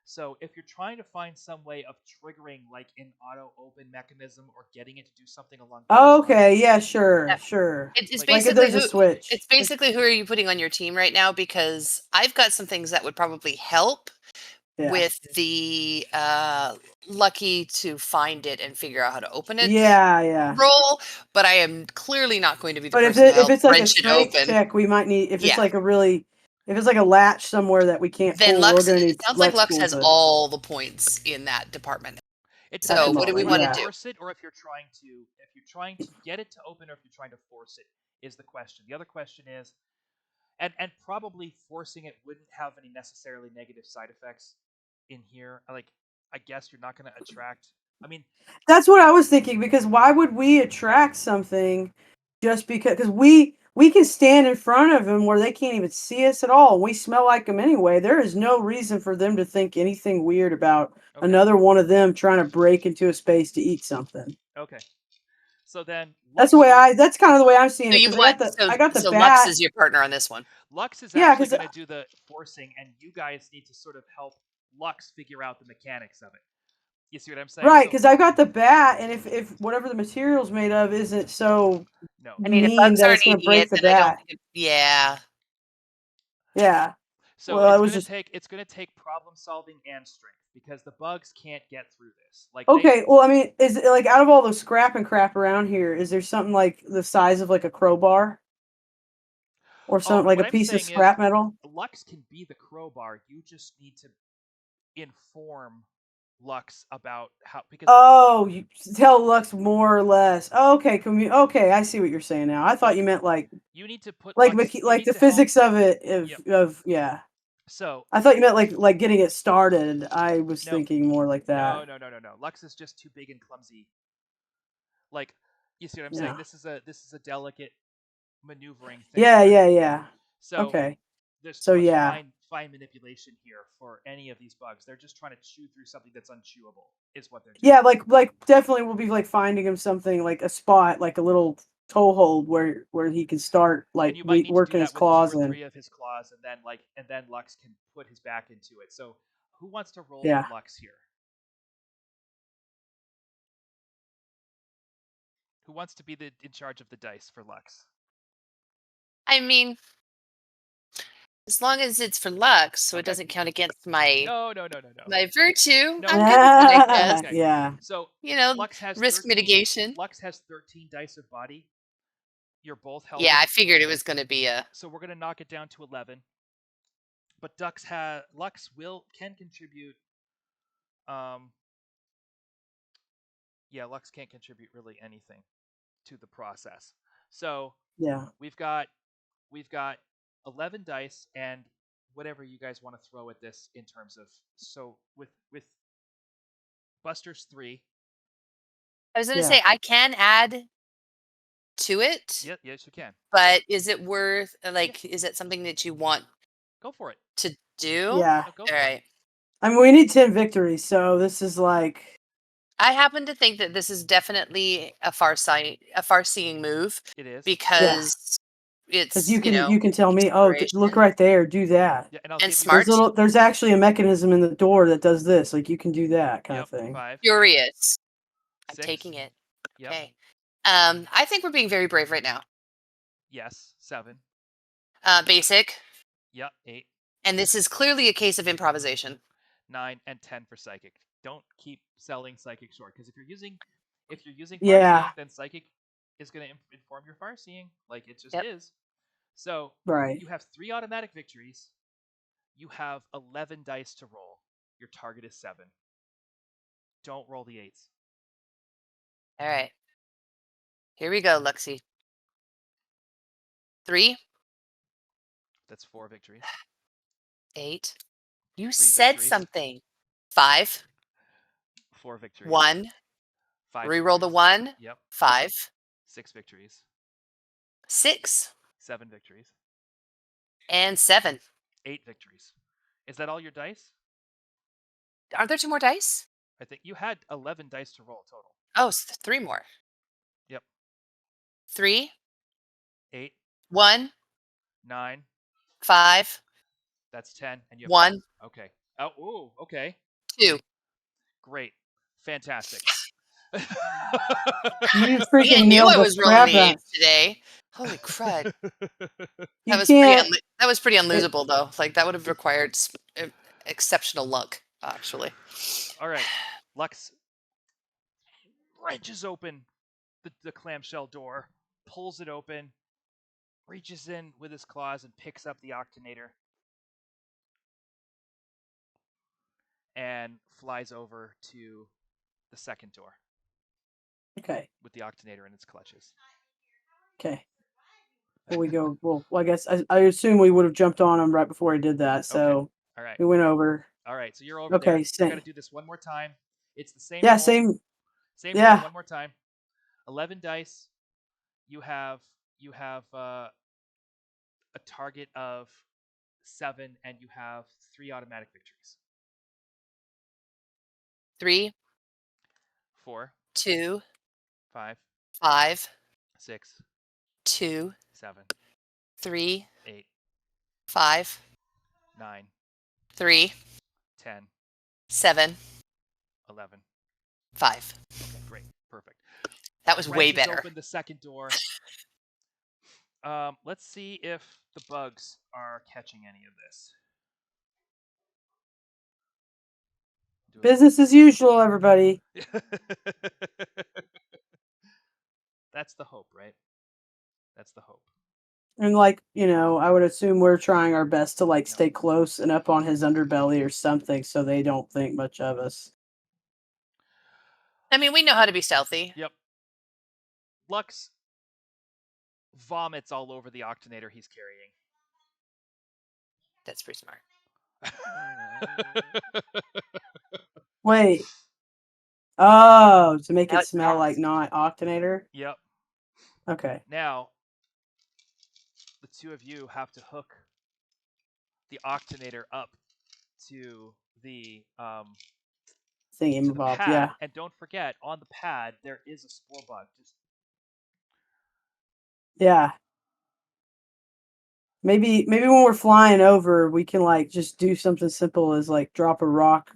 So if you're trying to find some way of triggering like an auto open mechanism or getting it to do something along those lines, yeah, sure. It's Like basically there's a switch. It's basically who are you putting on your team right now? Because I've got some things that would probably help with the lucky to find it and figure out how to open it. Yeah. Roll, but I am clearly not going to be the But person to help if it's like a wrench it strength open. check, we might need. If it's like if it's like a latch somewhere that we can't Then pull, Lux, we're going to need. it sounds like Lux has all the points in that department. It So depends what do we want to do? Force it, or if you're trying to get it to open, or if you're trying to force it, is the question. The other question is, and probably forcing it wouldn't have any necessarily negative side effects in here. Like, I guess you're not going to attract. I mean, that's what I was thinking, because why would we attract something just because we can stand in front of them where they can't even see us at all. We smell like them anyway. There is no reason for them to think anything weird about another one of them trying to break into a space to eat something. Okay. So then That's the Lux way will that's kind of the way I'm seeing So it you because want I got the so Lux bat. is your partner on this one. Lux is Yeah, actually because going to do the forcing, and you guys need to sort of help Lux figure out the mechanics of it. You see what I'm saying? right, So because I got the bat, and if whatever the material's made of isn't so no. I mean, if mean bugs that aren't it's going to eating it, break the then I don't bat. think yeah. Yeah. So Well, it's it was gonna just take problem solving and strength because the bugs can't get through this. Like they okay. Well, I mean, is it like out of all the scrap and crap around here, is there something like the size of like a crowbar or oh, something like a what I'm piece of saying is scrap metal? Lux can be the crowbar. You just need to inform Lux about how because the Oh, you tell Lux more or less. Okay, okay, I see what you're saying now. I thought like you meant you need to put like Lux. You like need the to help. physics of it Yep. of yeah. So I thought you meant like getting it started. I was no, thinking more like no, that. no, no, no, no. Lux is just too big and clumsy. Like you see what I'm saying? Yeah. This is a delicate maneuvering thing Yeah, for yeah, it. yeah. So Okay. there's too So much yeah. fine manipulation here for any of these bugs. They're just trying to chew through something that's unchewable. Is what they're doing. Yeah, like definitely we'll be like finding him something like a spot, like a little toe hold where he can start And like you might need to do working his that with two claws or in. three of his claws, and then Lux can put his back into it. So who wants to roll for Yeah. Lux here? Who wants to be in charge of the dice for Lux? I mean, as long as it's for Lux, so it Okay. doesn't count against my No, no, no, no, no. my virtue, No. I'm good with what I said. Okay. Yeah. So You know, Lux has risk 13. mitigation. Lux has 13 dice of body. You're both held Yeah, with. I figured it was going to be a. So we're gonna knock it down to 11. But Lux can contribute. Um, yeah, Lux can't contribute really anything to the process. So Yeah. we've got 11 dice and whatever you guys want to throw at this in terms of with Buster's 3. I was going to Yeah. say I can add to it, Yeah, yes you can. but is it worth Yeah, like is it something that you want go for it. to do? Yeah. No, go All for it. right. I mean, we need 10 victories, so this is like I happen to think that this is definitely a far-seeing move It is. yeah, because because it's, you can tell me, oh, look exploration right there, do that. Yeah, and I'll and give you smart, There's actually a mechanism in the door that does this. Like you can do that kind of yep, thing. 5, curious. I'm 6, taking it. yep, Okay. I think we're being very brave right now. yes, 7, Basic, yep, 8, and this is clearly a case of improvisation. 9, and 10 for psychic. Don't keep selling psychic short because if you're using far Yeah. seeing, then psychic is going to inform your far seeing, like it just Yep. is. So Right. you have 3 automatic victories. You have 11 dice to roll. Your target is 7. Don't roll the 8s. All right. Here we go, Luxie. 3, That's 4 victories. 8. You 3 said victories. something. 5, 4 victories. 1. 5 Reroll the victories. 1. Yep. 5, 6 victories. 6, 7 victories. and 7. 8 victories. Is that all your dice? Aren't there 2 more dice? I think you had 11 dice to roll total. Oh, 3 more. Yep. 3, 8, 1, 9. 5, That's 10, and you have 1, 4. Okay. Oh, ooh, okay. 2. Great. Fantastic. You See, I freaking knew nailed I the was rolling crap the out. 8s today. Holy crud. You can't. That was pretty It, unlosable though. Like that would have required exceptional luck, actually. All right. Lux wrenches open the clamshell door, pulls it open, reaches in with his claws and picks up the octanator and flies over to the second door okay. with the octanator in its clutches. Okay. Well, we go. Well, I guess I assume we would have jumped on him right before he did that. Okay. So All right. we went over. All right. So you're over there. Okay. You got to Same. do this one more time. It's the same Yeah. roll. Same. Same roll Yeah. one more time. 11 dice. You have a target of 7 and you have 3 automatic victories. 3, 4, 2, 5, 5, 6, 2, 7, 3, 8, 5, 9, 3, 10, 7, 11. 5. Okay, great. Perfect. That was way Wrenches better. open the second door. Let's see if the bugs are catching any of this. Business as usual, everybody. That's the hope, right? That's the hope. And like, I would assume we're trying our best to like Yep. stay close and up on his underbelly or something so they don't think much of us. I mean, we know how to be stealthy. Yep. Lux vomits all over the octanator he's carrying. That's pretty smart. Wait. Oh, to make Now it it smell like smells. not octanator? Yep. Okay. Now, the two of you have to hook the octanator up to the Thingamabob, pad, yeah. and don't forget, on the pad there is a spore bug. Yeah. Maybe when we're flying over, we can like just do something simple as like drop a rock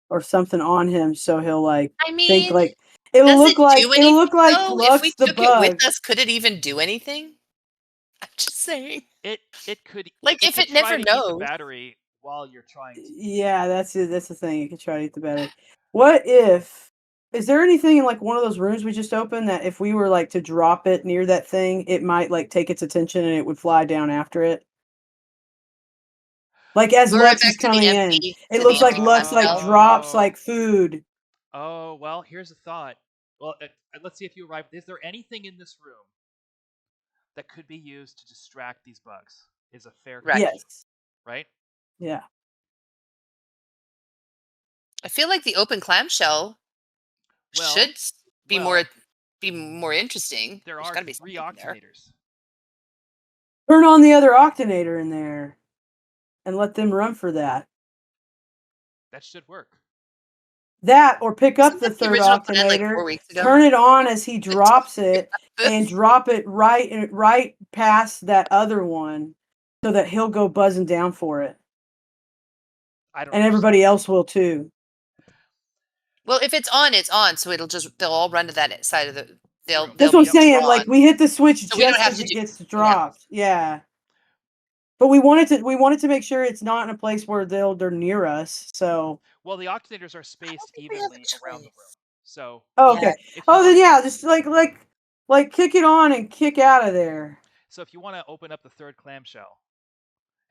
or something on him so he'll like I think mean, like it'll does look it like do anything though? If we Lux the took it with bug. us, could it even do anything? I'm just saying. It could Like, if could it try never to eat the knows. battery while you're trying to. Yeah, that's it. That's the thing. You can try to eat the battery. What if is there anything in like one of those rooms we just opened that if we were like to drop it near that thing, it might like take its attention and it would fly down after it? Like as Lure it Lux back is to the coming in, empty it looks like clam Lux like shell. drops like food. Oh, well, here's a thought. Well, let's see if you arrive. Is there anything in this room that could be used to distract these bugs? Is a fair Right. question, Yes. right? Yeah. I feel like the open clamshell Well, should be well, more interesting. there There's are got to be 3 something in there. octanators. Turn on the other octanator in there and let them run for that. That should work. That or pick up Wasn't the that the third original plan like octanator, 4 weeks ago? turn it on as he drops it, This? and drop it right past that other one so that he'll go buzzing down for it. I don't And understand. everybody else will too. Well, if it's on, it's on. So they'll all run to that side of the. They'll True. That's they'll what be I'm saying. Like drawn. we hit the switch So we don't just have as to it do. gets Yeah. dropped. Yeah. But we wanted to make sure it's not in a place where they're near us. So Well, the octanators are I don't spaced think we have a evenly around the room. choice. So oh, Yeah. okay. if you Oh then want to yeah, just like kick it on and kick out of there. so if you want to open up the third clamshell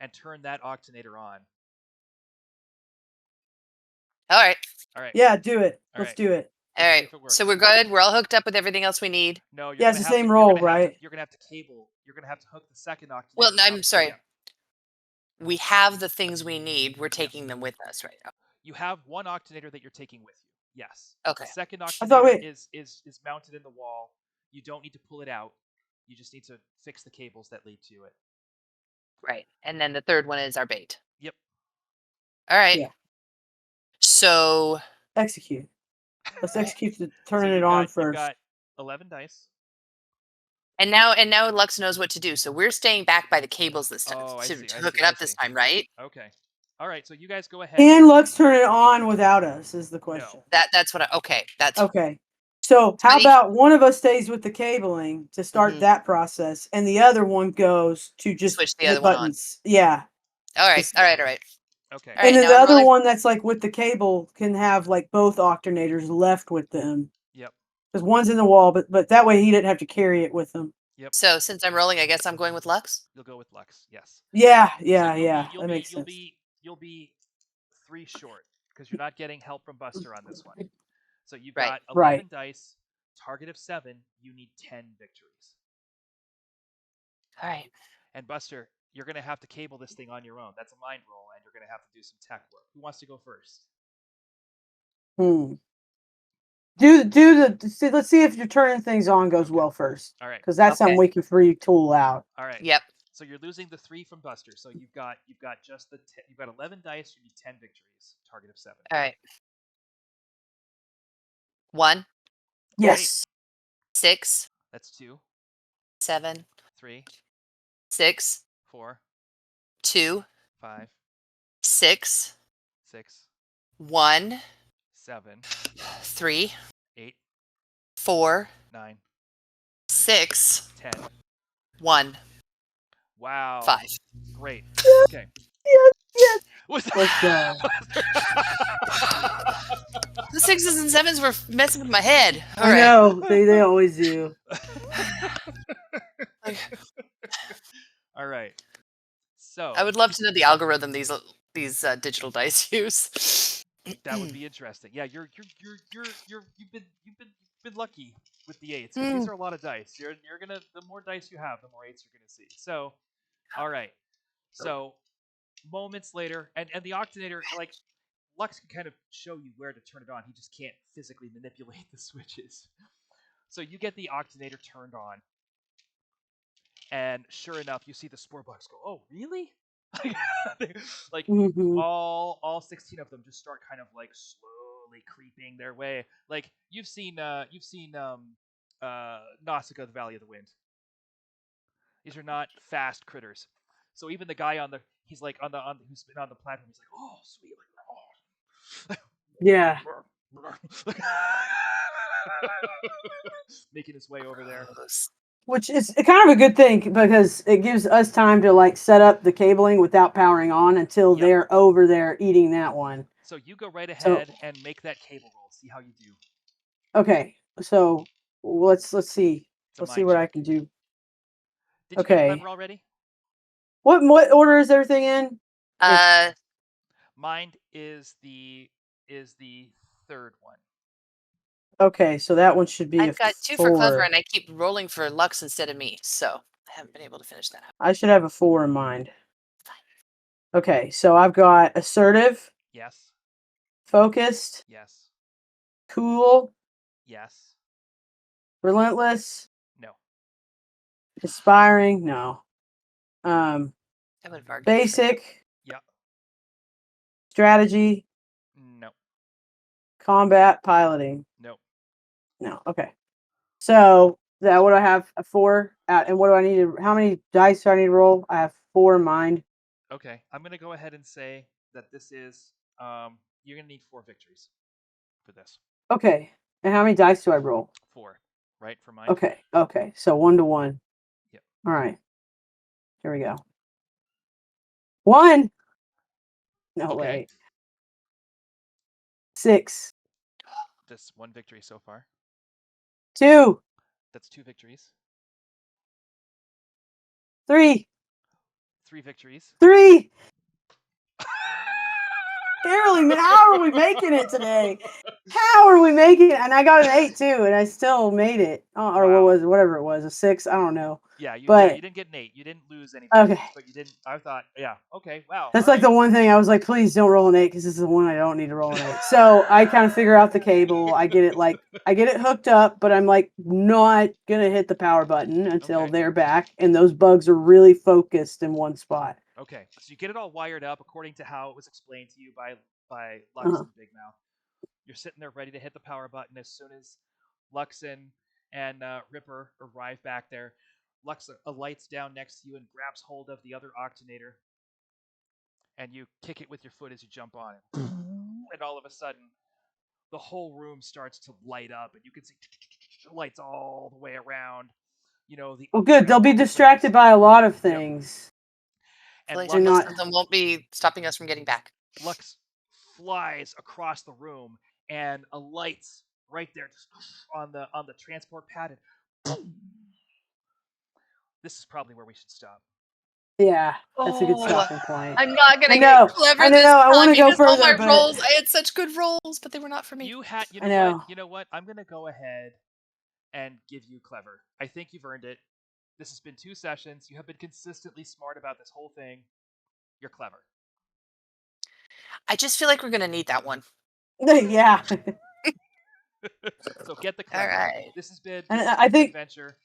and turn that octanator on. All right. All right. Yeah, do it. All Let's right. do it. All Let's see right. if it So works. we're good. We're all hooked up with everything else we need. No, you're Yeah, it's gonna the have same to. roll, right? You're gonna have to cable. You're gonna have to hook the second octanator. Well, no, I'm up. sorry. Yeah. We have the things we need. We're taking them with us, right? You have one octanator that you're taking with you. Yes. Okay. The second I thought octanator wait. is mounted in the wall. You don't need to pull it out. You just need to fix the cables that lead to it. Right. And then the third one is our bait. Yep. All right. Yeah. So Execute. Let's execute the So turning it you've on got you've first. got 11 dice. and now Lux knows what to do. So we're staying back by the cables this time Oh, I to, see. to I hook see. it I up this see. time, right? Okay. All right. So you guys go ahead. Can Lux turn it on without us is the question. No. That's what I okay. That's Okay. So how about one of us stays with the cabling to start Mhm. that process and the other one goes to just Switch the hit other one on. buttons. Yeah. All right. All right. All right. Okay. All And right. then Now the I'm other rolling. one that's like with the cable can have like both octanators left with them. Yep. Because one's in the wall, but that way he didn't have to carry it with him. Yep. So since I'm rolling, I guess I'm going with Lux. You'll go with Lux. Yes. Yeah, So yeah, you'll yeah. be you'll That be makes you'll sense. be you'll be 3 short because you're not getting help from Buster on this one. So you've Right. got 11 Right. dice, target of 7. You need 10 victories. All right. And Buster, you're going to have to cable this thing on your own. That's a mind roll, and you're going to have to do some tech work. Who wants to go first? Let's see if your turning things on goes Okay. well first. All right. Because that's something we can free tool out. All right. Yep. So you're losing the 3 from Buster. So you've got just you've got 11 dice. You need 10 victories. Target of 7. All right. 1. Yes. 6, That's 2, 7, 3, 6, 4, 2, 5, 6, 6, 1, 7, 3, 8, 4, 9, 6, 10. 1, Wow. 5. Great. Yes, Okay. yes. Was Let's go. The 6s and 7s were messing with my head. All I right. know they always do. Like, All right. So I would love to know the algorithm these digital dice use. that would be interesting. Yeah, you've been lucky with the eights because these are a lot of dice. You're gonna the more dice you have, the more eights you're gonna see. So, all right. So moments later, and the octanator, like Lux can kind of show you where to turn it on. He just can't physically manipulate the switches. So you get the octanator turned on, and sure enough, you see the spore bugs go. Oh, really? Like Mhm. all 16 of them just start kind of like slowly creeping their way. Like you've seen Nausicaa, the Valley of the Wind. These are not fast critters. So even the guy he's like on who's been on the platform. He's like, oh sweet, like, Yeah. oh. Making his way over there. Gross. Which is kind of a good thing because it gives us time to like set up the cabling without powering on until Yep. they're over there eating that one. So you go right So ahead and make that cable roll. See how you do. okay, so let's see. It's a Let's see mind what I check. can do. Did you get Okay. clever already? What order is everything in? It's Uh, Mind is the third one. okay, so that one should be a I've got 2 for clever, 4. and I keep rolling for Lux instead of me, so I haven't been able to finish that out. I should have a 4 in mind. Fine. Okay, so I've got assertive, Yes. focused, Yes. cool, Yes. relentless, No. inspiring, no. Um I would have argued for basic, Yeah. strategy, No. combat, piloting. No. No. Okay. So that what do I have a 4 and what do I need to how many dice do I need to roll? I have 4 in mind. Okay. I'm gonna go ahead and say that this is you're gonna need 4 victories for this. Okay. And how many dice do I roll? 4, right? For mind. Okay. Okay. So 1 to 1. Yep. All right. Here we go. 1. No Okay. way. 6. That's 1 victory so far. 2. That's 2 victories. 3. 3 victories. 3. Barely. How are we making it today? How are we making it? And I got an 8 too, and I still made it. Or what Wow. was it? Whatever it was, a 6. I don't know. Yeah, you But didn't get an 8. You didn't lose any okay. victories, but you didn't. I thought, yeah, okay, wow, That's all like right. the one thing I was like, please don't roll an 8 because this is the one I don't need to roll an 8. So I kind of figure out the cable. I get it hooked up, but I'm like not gonna hit the power button until Okay. they're back, and those bugs are really focused in one spot. Okay, so you get it all wired up according to how it was explained to you by Lux Uh-huh. and Big Mouth. You're sitting there ready to hit the power button as soon as Lux and Ripper arrive back there. Lux alights down next to you and grabs hold of the other octanator, and you kick it with your foot as you jump on it. And all of a sudden, the whole room starts to light up, and you can see lights all the way around. The Well, upper good. and They'll be lower distracted rooms. by a lot of Yep. things. And Hopefully, And most Lux not. of them won't be stopping us from getting back. Lux flies across the room and alights right there just on the transport pad. And this is probably where we should stop. Yeah, that's a good Oh, stopping point. I'm not I gonna get know. clever I know. this I want time to go because all my further, but rolls, I had such good rolls, but they were not for me. You I know what? know. You know what? I'm gonna go ahead and give you clever. I think you've earned it. This has been 2 sessions. You have been consistently smart about this whole thing. You're clever. I just feel like we're gonna need that one. Yeah. So get the All clever. right. This has been And this has I been an think, adventure.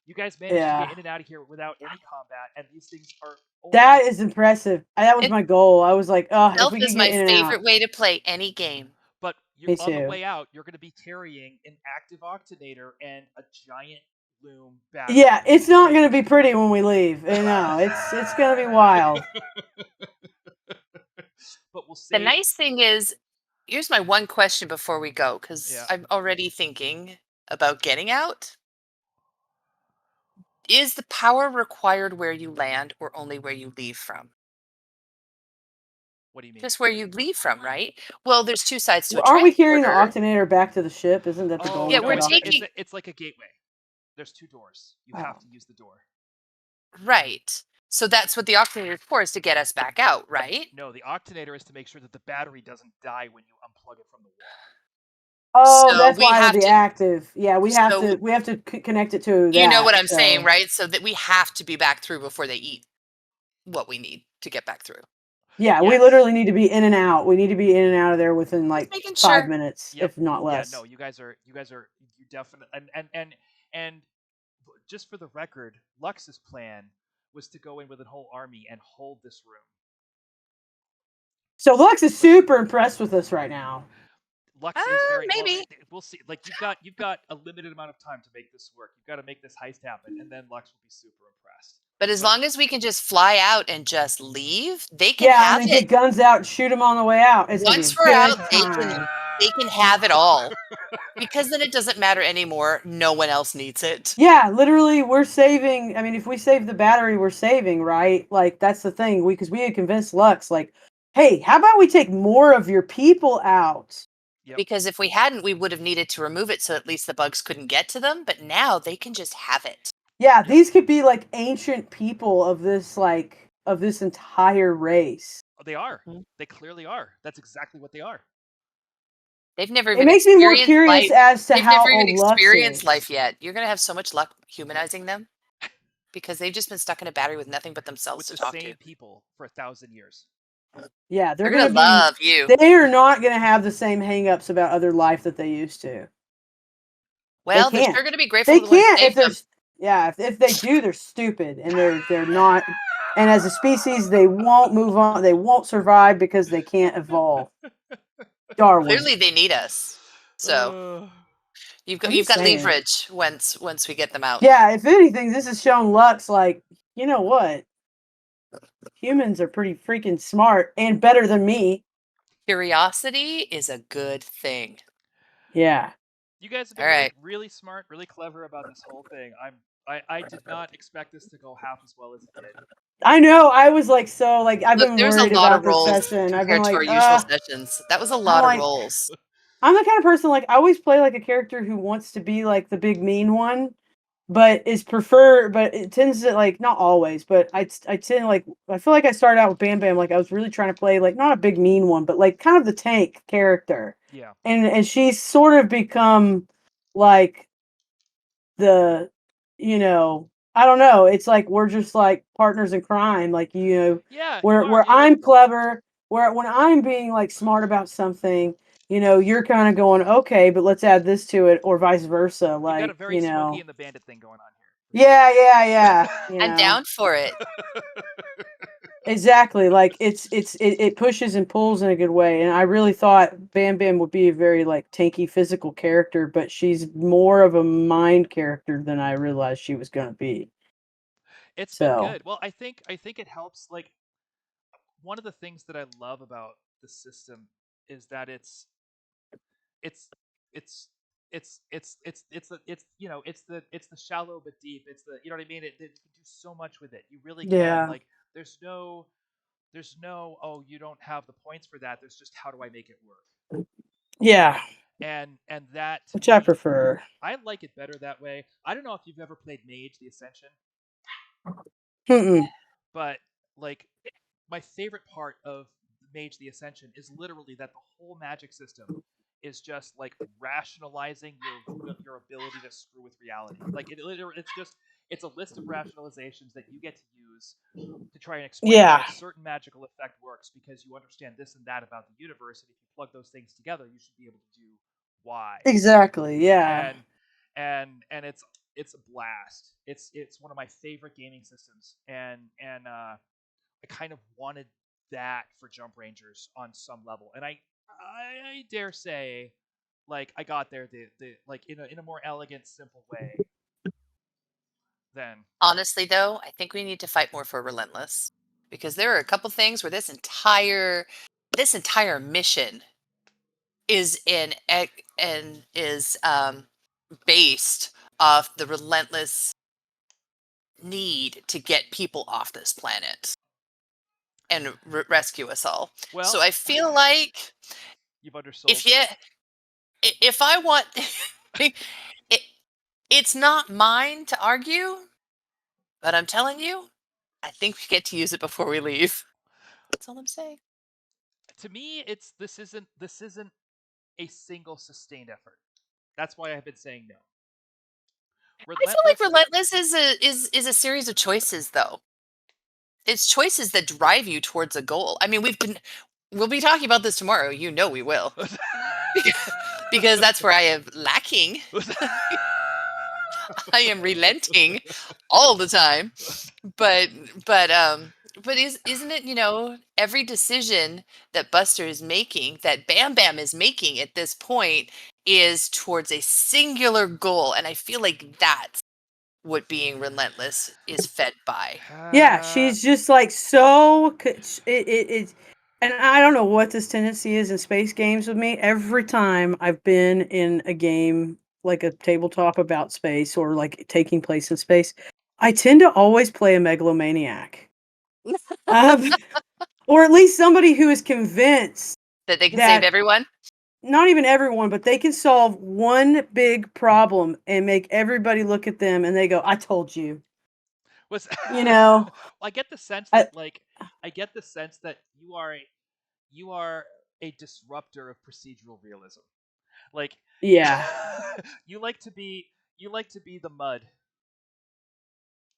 You guys managed to yeah, get in and out of here without any combat, and these things are that only. is impressive. That was It my goal. I was like, oh, if Stealth we is could get my in and out. favorite way to play any game. But Me On the too. way out, you're going to be carrying an active octanator and a giant Lume battery. Yeah, it's not Like, gonna be pretty when we leave. No, it's gonna be wild. but we'll The save. nice thing is, here's my one question before we go, because Yeah. I'm already thinking about getting out. Is the power required where you land or only where you leave from? What do you mean? Just where you leave from, right? Well, there's two sides to a Aren't we carrying the transporter. octanator back to the ship? Isn't that the goal Oh Yeah, with no, we're that taking it's like a gateway. There's two doors. You have Oh. to use the door. right. So that's what the octanator is for, is to get us back out, right? No, the octanator is to make sure that the battery doesn't die when you unplug it from the wall. Oh, So that's we why it'll have be to. active. Yeah, So we have to connect it to you know that. what I'm saying, So right? So that we have to be back through before they eat what we need to get back through. yeah, we Yes. literally need to be in and out. We need to be in and out of there within Just like making 5 sure. minutes, Yep. if not Yeah. less. No, you definitely and just for the record, Lux's plan was to go in with a whole army and hold this room. So Lux is Like, super impressed with us right now. Lux is very well. Maybe. We'll see. Like you've got a limited amount of time to make this work. You've got to make this heist happen, and then Lux will be super impressed. But as But long as we can just fly out and just leave, they can Yeah, and have then it. get guns out and shoot them on the way out. It's gonna be Once a we're good out, time. they can have it all. Because then it doesn't matter anymore. No one else needs it. Yeah, literally, we're saving. I mean, if we save the battery, we're saving, right? Like that's the thing. Because we had convinced Lux, like, hey, how about we take more of your people out? yep. Because if we hadn't, we would have needed to remove it so at least the bugs couldn't get to them. But now they can just have it. Yeah, Yep. these could be like ancient people of this entire race. Oh, they are. Mhm. They clearly are. That's exactly what they are. They've never It even makes me more experienced curious life. as to They've how never even old Lux experienced is. life yet. You're going to have so much luck humanizing them because they've just been stuck in a battery with nothing but themselves With to the talk to. same people for 1,000 years. Yeah, they're They're gonna going to be. love you. They are not gonna have the same hangups about other life that they used to. They Well, they're can't. sure going to be grateful They to the one who can't if saved they're them. yeah, if they do, they're stupid and they're not and as a species they won't move on, they won't survive because they can't evolve. Darwin. Clearly, they need us. So Uh, I'm you've just got saying. leverage once we get them out. Yeah, if anything, this has shown Lux like, you know what? Humans are pretty freaking smart and better than me. Curiosity is a good thing. Yeah. you guys have All been really, right. really smart, really clever about this whole thing. I did not expect this to go half as well as it did. I know. I was like so like I've Look, been there's a worried lot of about this rolls session. I've been compared to our like, usual sessions. That was a I'm lot of like rolls. I'm the kind of person like I always play like a character who wants to be like the big mean one, but is prefer but it tends to like not always, but I tend to like I feel like I started out with Bam Bam like I was really trying to play like not a big mean one, but like kind of the tank character. Yeah. And she's sort of become like the I don't know, it's like we're just like partners in crime, like Yeah, you are. where You're like I'm clever, where when I'm being like smart about something, you're kind of going, okay, but let's add this to it, or vice versa, you've got a like, very Smokey and the Bandit thing going on yeah, yeah, yeah, I'm down for it. exactly. Like it pushes and pulls in a good way, and I really thought Bam Bam would be a very like tanky physical character, but she's more of a mind character than I realized she was going to be. It's been So good. Well, I think it helps. Like, one of the things that I love about the system is that it's it's it's the shallow but deep. It's the, you know what I mean. You can do so much with it. You really can. yeah, Like, there's no, oh, you don't have the points for that. There's just, how do I make it work? yeah, And that, to which I me, prefer. I like it better that way. I don't know if you've ever played Mage the Ascension, Mm-mm. but, like, my favorite part of Mage the Ascension is literally that the whole magic system is just like rationalizing your ability to screw with reality. Like, it's a list of rationalizations that you get to use to try and explain why Yeah, a certain magical effect works, because you understand this and that about the universe, and if you plug those things together, you should be able to do Y. exactly. Yeah, And it's a blast. It's one of my favorite gaming systems, and I kind of wanted that for Jump Rangers on some level, and I dare say, like I got there the like in a more elegant, simple way than. Honestly, though, I think we need to fight more for Relentless because there are a couple things where this entire mission is in and is based off the relentless need to get people off this planet and rescue us all. So Well, I feel like you've undersold. if you if I want it, it's not mine to argue, but I'm telling you, I think we get to use it before we leave. That's all I'm saying. To me, it's this isn't a single sustained effort. That's why I've been saying no. I feel like Relentless. relentless is a series of choices though. It's choices that drive you towards a goal. I mean, we'll be talking about this tomorrow. You know we will. Because that's where I am lacking. I am relenting all the time. But but um but isn't it, every decision that Buster is making, that Bam Bam is making at this point is towards a singular goal. And I feel like that's what being relentless is fed by. Yeah, uh, she's just like so. It, and I don't know what this tendency is in space games with me. Every time I've been in a game like a tabletop about space or like taking place in space, I tend to always play a megalomaniac, um, or at least somebody who is convinced That they can save that everyone. not even everyone, but they can solve one big problem and make everybody look at them and they go, "I told you." was You know, I get the sense I, that I get the sense that you are a disruptor of procedural realism. Like yeah. you like to be you like to be the mud.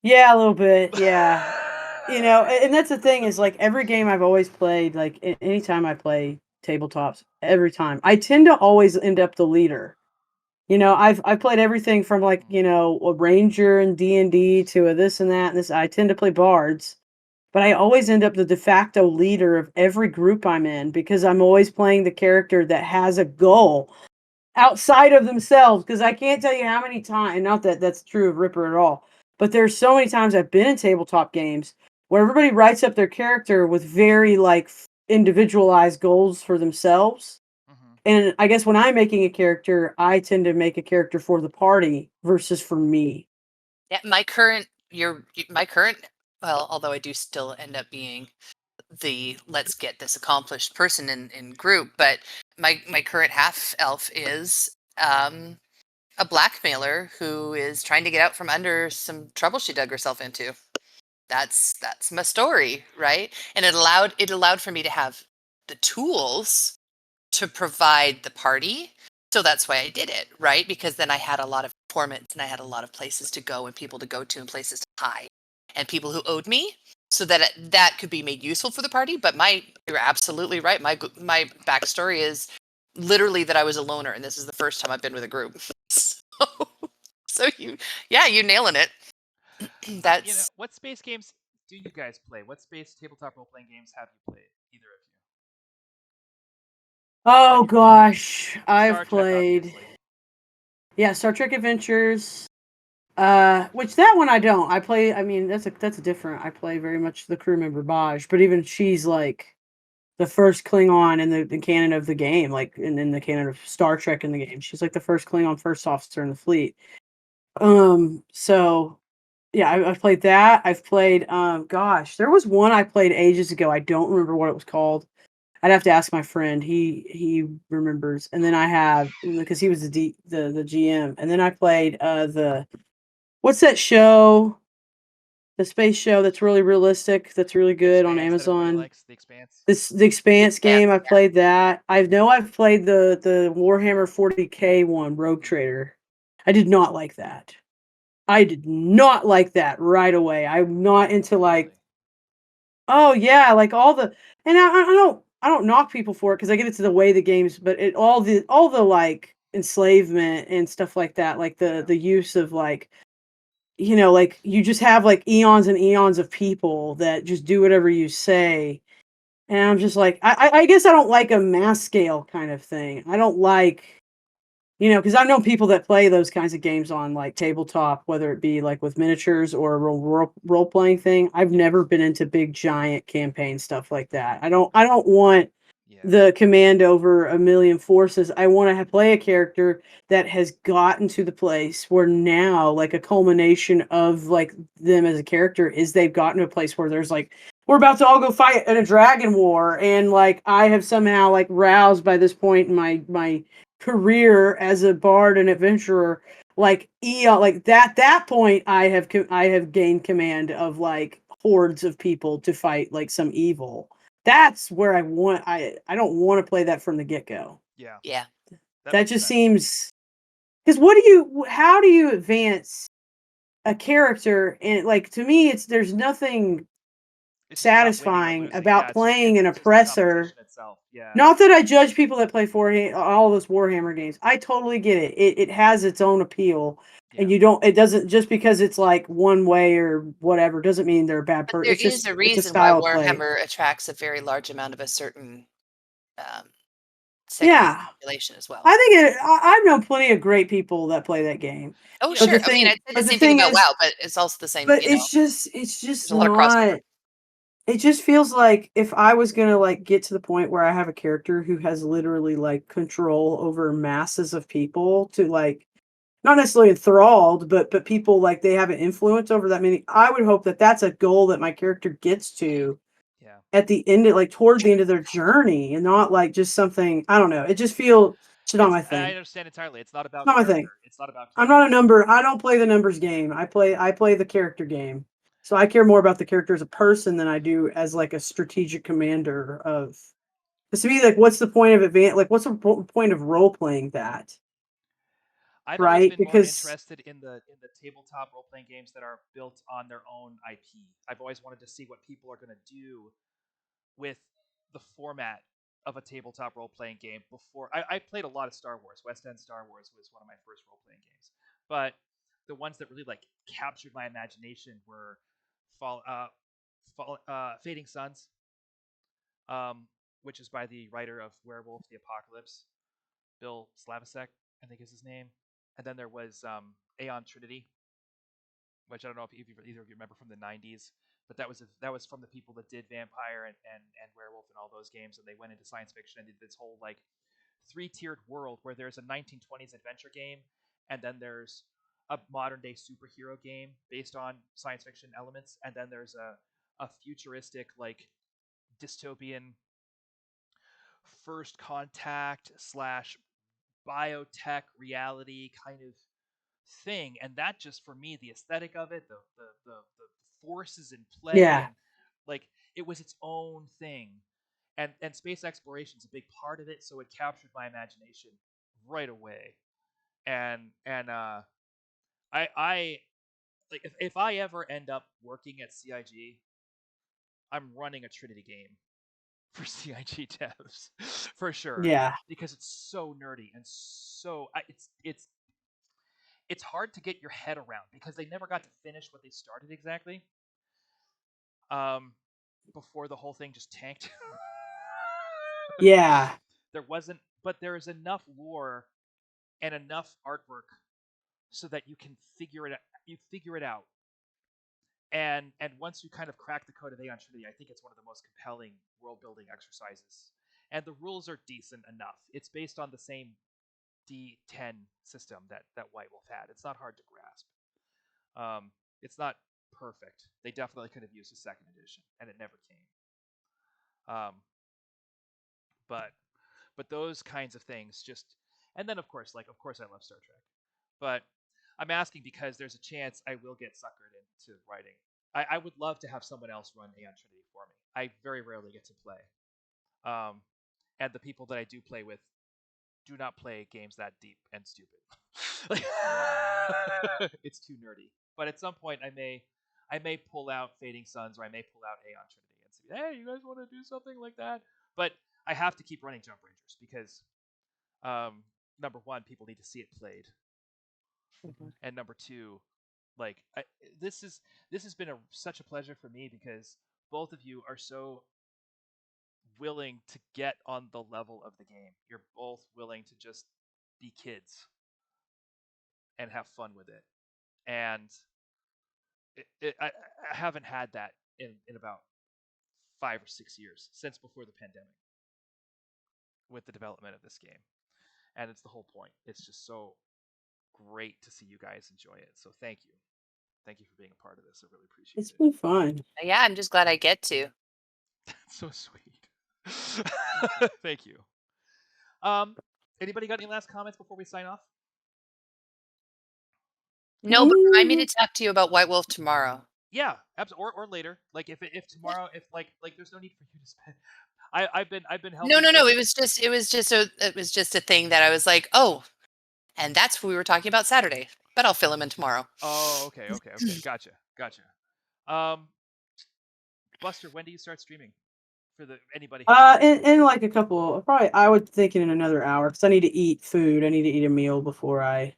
Yeah, a little bit. Yeah. And that's the thing is like every game I've always played, like anytime I play tabletops, every time I tend to always end up the leader. I've played everything from like, a ranger and D&D to a this and that and this. I tend to play bards, but I always end up the de facto leader of every group I'm in because I'm always playing the character that has a goal outside of themselves because I can't tell you how many times, not that that's true of Ripper at all, but there's so many times I've been in tabletop games where everybody writes up their character with very like individualized goals for themselves. Mhm. And I guess when I'm making a character, I tend to make a character for the party versus for me. Yeah, my current, well, although I do still end up being the let's get this accomplished person in group, but my current half elf is a blackmailer who is trying to get out from under some trouble she dug herself into. That's my story, right? And it allowed for me to have the tools to provide the party. So that's why I did it, right? Because then I had a lot of informants and I had a lot of places to go and people to go to and places to hide and people who owed me so that that could be made useful for the party. But you're absolutely right. My backstory is literally that I was a loner and this is the first time I've been with a group. So, so you nailing it. That's What space games do you guys play? What space tabletop role playing games have you played? Either of you? Oh Like gosh, I've Star Trek, played, obviously. yeah, Star Trek Adventures. Which that one I don't. I play. I mean, that's a different. I play very much the crew member Baj, but even she's like the first Klingon in the canon of the game, like in the canon of Star Trek in the game. She's like the first Klingon first officer in the fleet. So yeah, I've played that. I've played. Gosh, there was one I played ages ago. I don't remember what it was called. I'd have to ask my friend. He remembers. And then I have because he was the GM. And then I played the what's that show? The space show that's really realistic, that's really The good on Expanse that everybody Amazon. likes. The Expanse. The the Expanse game, expanse. I've played that. I know I've played the Warhammer 40K one, Rogue Trader. I did not like that. I did not like that right away. I'm not into like, Really? oh yeah, like all the and I don't knock people for it because I get into the way the games, but all the like enslavement and stuff like that, like the Yeah. the use of like like you just have like eons and eons of people that just do whatever you say. And I'm just like, I guess I don't like a mass scale kind of thing. I don't like, because I've known people that play those kinds of games on like tabletop, whether it be like with miniatures or a role playing thing. I've Yeah, never been into big giant campaign stuff like that. I don't want yeah, the command over a million forces. I want to play a character that has gotten to the place where now, like a culmination of like them as a character, is they've gotten to a place where there's like we're about to all go fight in a dragon war, and like I have somehow like roused by this point in my career as a bard and adventurer, like like that point I have gained command of like hordes of people to fight like some evil. That's where I don't want to play that from the get-go. yeah. Yeah. That That makes just sense. seems, because how do you advance a character? And like to me it's there's nothing It's just about winning or satisfying losing. about Yeah, playing an it's just the oppressor. competition itself. Yeah, Not that I judge people that play all those Warhammer games. I totally get it. It has its own appeal, and yeah, it doesn't just because it's like one way or whatever doesn't mean they're a bad But person. there is a It's a reason why style of play. Warhammer attracts a very large amount of a certain um, segment of Yeah, the population as well. I think I've known plenty of great people that play that game, Oh, yeah. but sure. I mean, I'd say the but the same thing thing about is, WoW, but it's also the same, but it's just there's a lot of crossover. not. It just feels like if I was gonna like get to the point where I have a character who has literally like control over masses of people to like not necessarily enthralled, but people like they have an influence over that many. I would hope that that's a goal that my character gets to Yeah. at the end of like toward the end of their journey, and not like just something I don't know. It just feels it's not It's my I thing. understand entirely. It's not It's about not my character. thing. It's not about I'm character. not a number. I don't play the numbers game. I play the character game. So I care more about the character as a person than I do as like a strategic commander of. Because to me, like, what's the point of Like, what's the point of role playing that, I've always right? been more Because interested in the tabletop role playing games that are built on their own IP. I've always wanted to see what people are going to do with the format of a tabletop role playing game before. I played a lot of Star Wars. West End Star Wars was one of my first role playing games, but the ones that really like captured my imagination were Fading Suns, um, which is by the writer of Werewolf the Apocalypse, Bill Slavicsek, I think is his name. And then there was Aeon Trinity, which I don't know if either of you remember from the '90s, but that was from the people that did Vampire and Werewolf and all those games, and they went into science fiction and did this whole like three-tiered world where there's a 1920s adventure game, and then there's a modern day superhero game based on science fiction elements, and then there's a futuristic like dystopian first contact slash biotech reality kind of thing. And that just for me, the aesthetic of it, the forces in play, yeah, and like it was its own thing. And space exploration is a big part of it, so it captured my imagination right away. And I like if I ever end up working at CIG, I'm running a Trinity game for CIG devs for sure, yeah, because it's so nerdy and so it's hard to get your head around because they never got to finish what they started exactly. Um, Before the whole thing just tanked. yeah, There wasn't, but there is enough lore and enough artwork so that you can figure it. You figure it out, and once you kind of crack the code of Aeon Trinity, I think it's one of the most compelling world building exercises. And the rules are decent enough. It's based on the same D10 system that White Wolf had. It's not hard to grasp. It's not perfect. They definitely could have used a second edition, and it never came. Um, but those kinds of things just, and then of course I love Star Trek, but I'm asking because there's a chance I will get suckered into writing. I would love to have someone else run Aeon Trinity for me. I very rarely get to play, um, and the people that I do play with do not play games that deep and stupid. Like, it's too nerdy. But at some point, I may pull out Fading Suns or I may pull out Aeon Trinity and say, "Hey, you guys want to do something like that?" But I have to keep running Jump Rangers because number one, people need to see it played, mhm. and number two, like this is this has been such a pleasure for me because both of you are so willing to get on the level of the game. You're both willing to just be kids and have fun with it. And I haven't had that in about 5 or 6 years since before the pandemic with the development of this game. And it's the whole point. It's just so great to see you guys enjoy it. So thank you. Thank you for being a part of this. I really appreciate It's it. been fun. Yeah, I'm just glad I get to. That's so sweet. Thank you. Anybody got any last comments before we sign off? No, but remind me Mhm. to talk to you about White Wolf tomorrow. Yeah, or later. Like if tomorrow, if like there's no need for you to spend. I've been No, helping no, no. with. It was just a thing that I was like, oh, and that's what we were talking about Saturday. But I'll fill him in tomorrow. Oh, okay. Gotcha. Um, Buster, when do you start streaming? For the anybody who's watching In this, like a couple, probably I would think in another hour because I need to eat food. I need to eat a meal before I,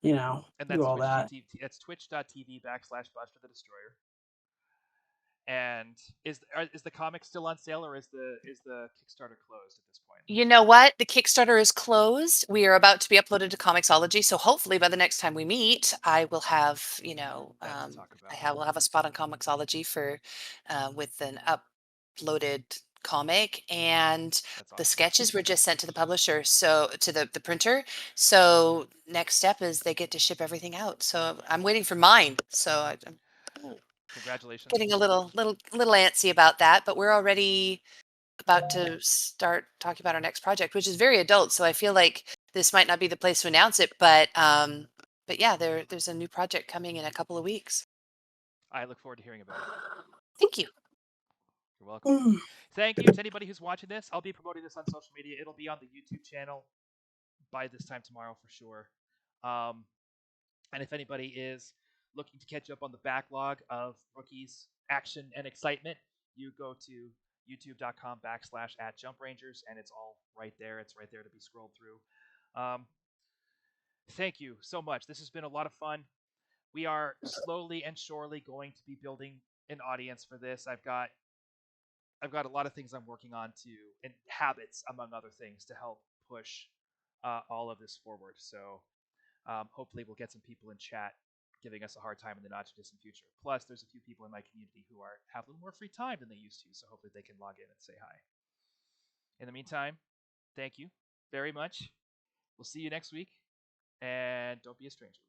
and do that's all that. That's twitch.tv/Buster the Destroyer. And is the comic still on sale, or is the Kickstarter closed at this point? You know what? The Kickstarter is closed. We are about to be uploaded to Comixology, so hopefully by the next time we meet, I will have, That to talk about. will have a spot on Comixology for with an uploaded comic, and That's the awesome. sketches were just sent to the publisher, so to the printer. So next step is they get to ship everything out. So I'm waiting for mine. So I'm Congratulations. getting a little antsy about that, but we're already about to start talking about our next project, which is very adult. So I feel like this might not be the place to announce it, but yeah, there's a new project coming in a couple of weeks. I look forward to hearing about it. Thank you. You're welcome. Thank you to anybody who's watching this. I'll be promoting this on social media. It'll be on the YouTube channel by this time tomorrow for sure. Um, and if anybody is looking to catch up on the backlog of rookies action and excitement, you go to youtube.com/@jumprangers, and it's all right there. It's right there to be scrolled through. Um, thank you so much. This has been a lot of fun. We are slowly and surely going to be building an audience for this. I've got a lot of things I'm working on to, and habits among other things, to help push all of this forward. So hopefully we'll get some people in chat giving us a hard time in the not too distant future. Plus, there's a few people in my community who have a little more free time than they used to, so hopefully they can log in and say hi. In the meantime, thank you very much. We'll see you next week, and don't be a stranger.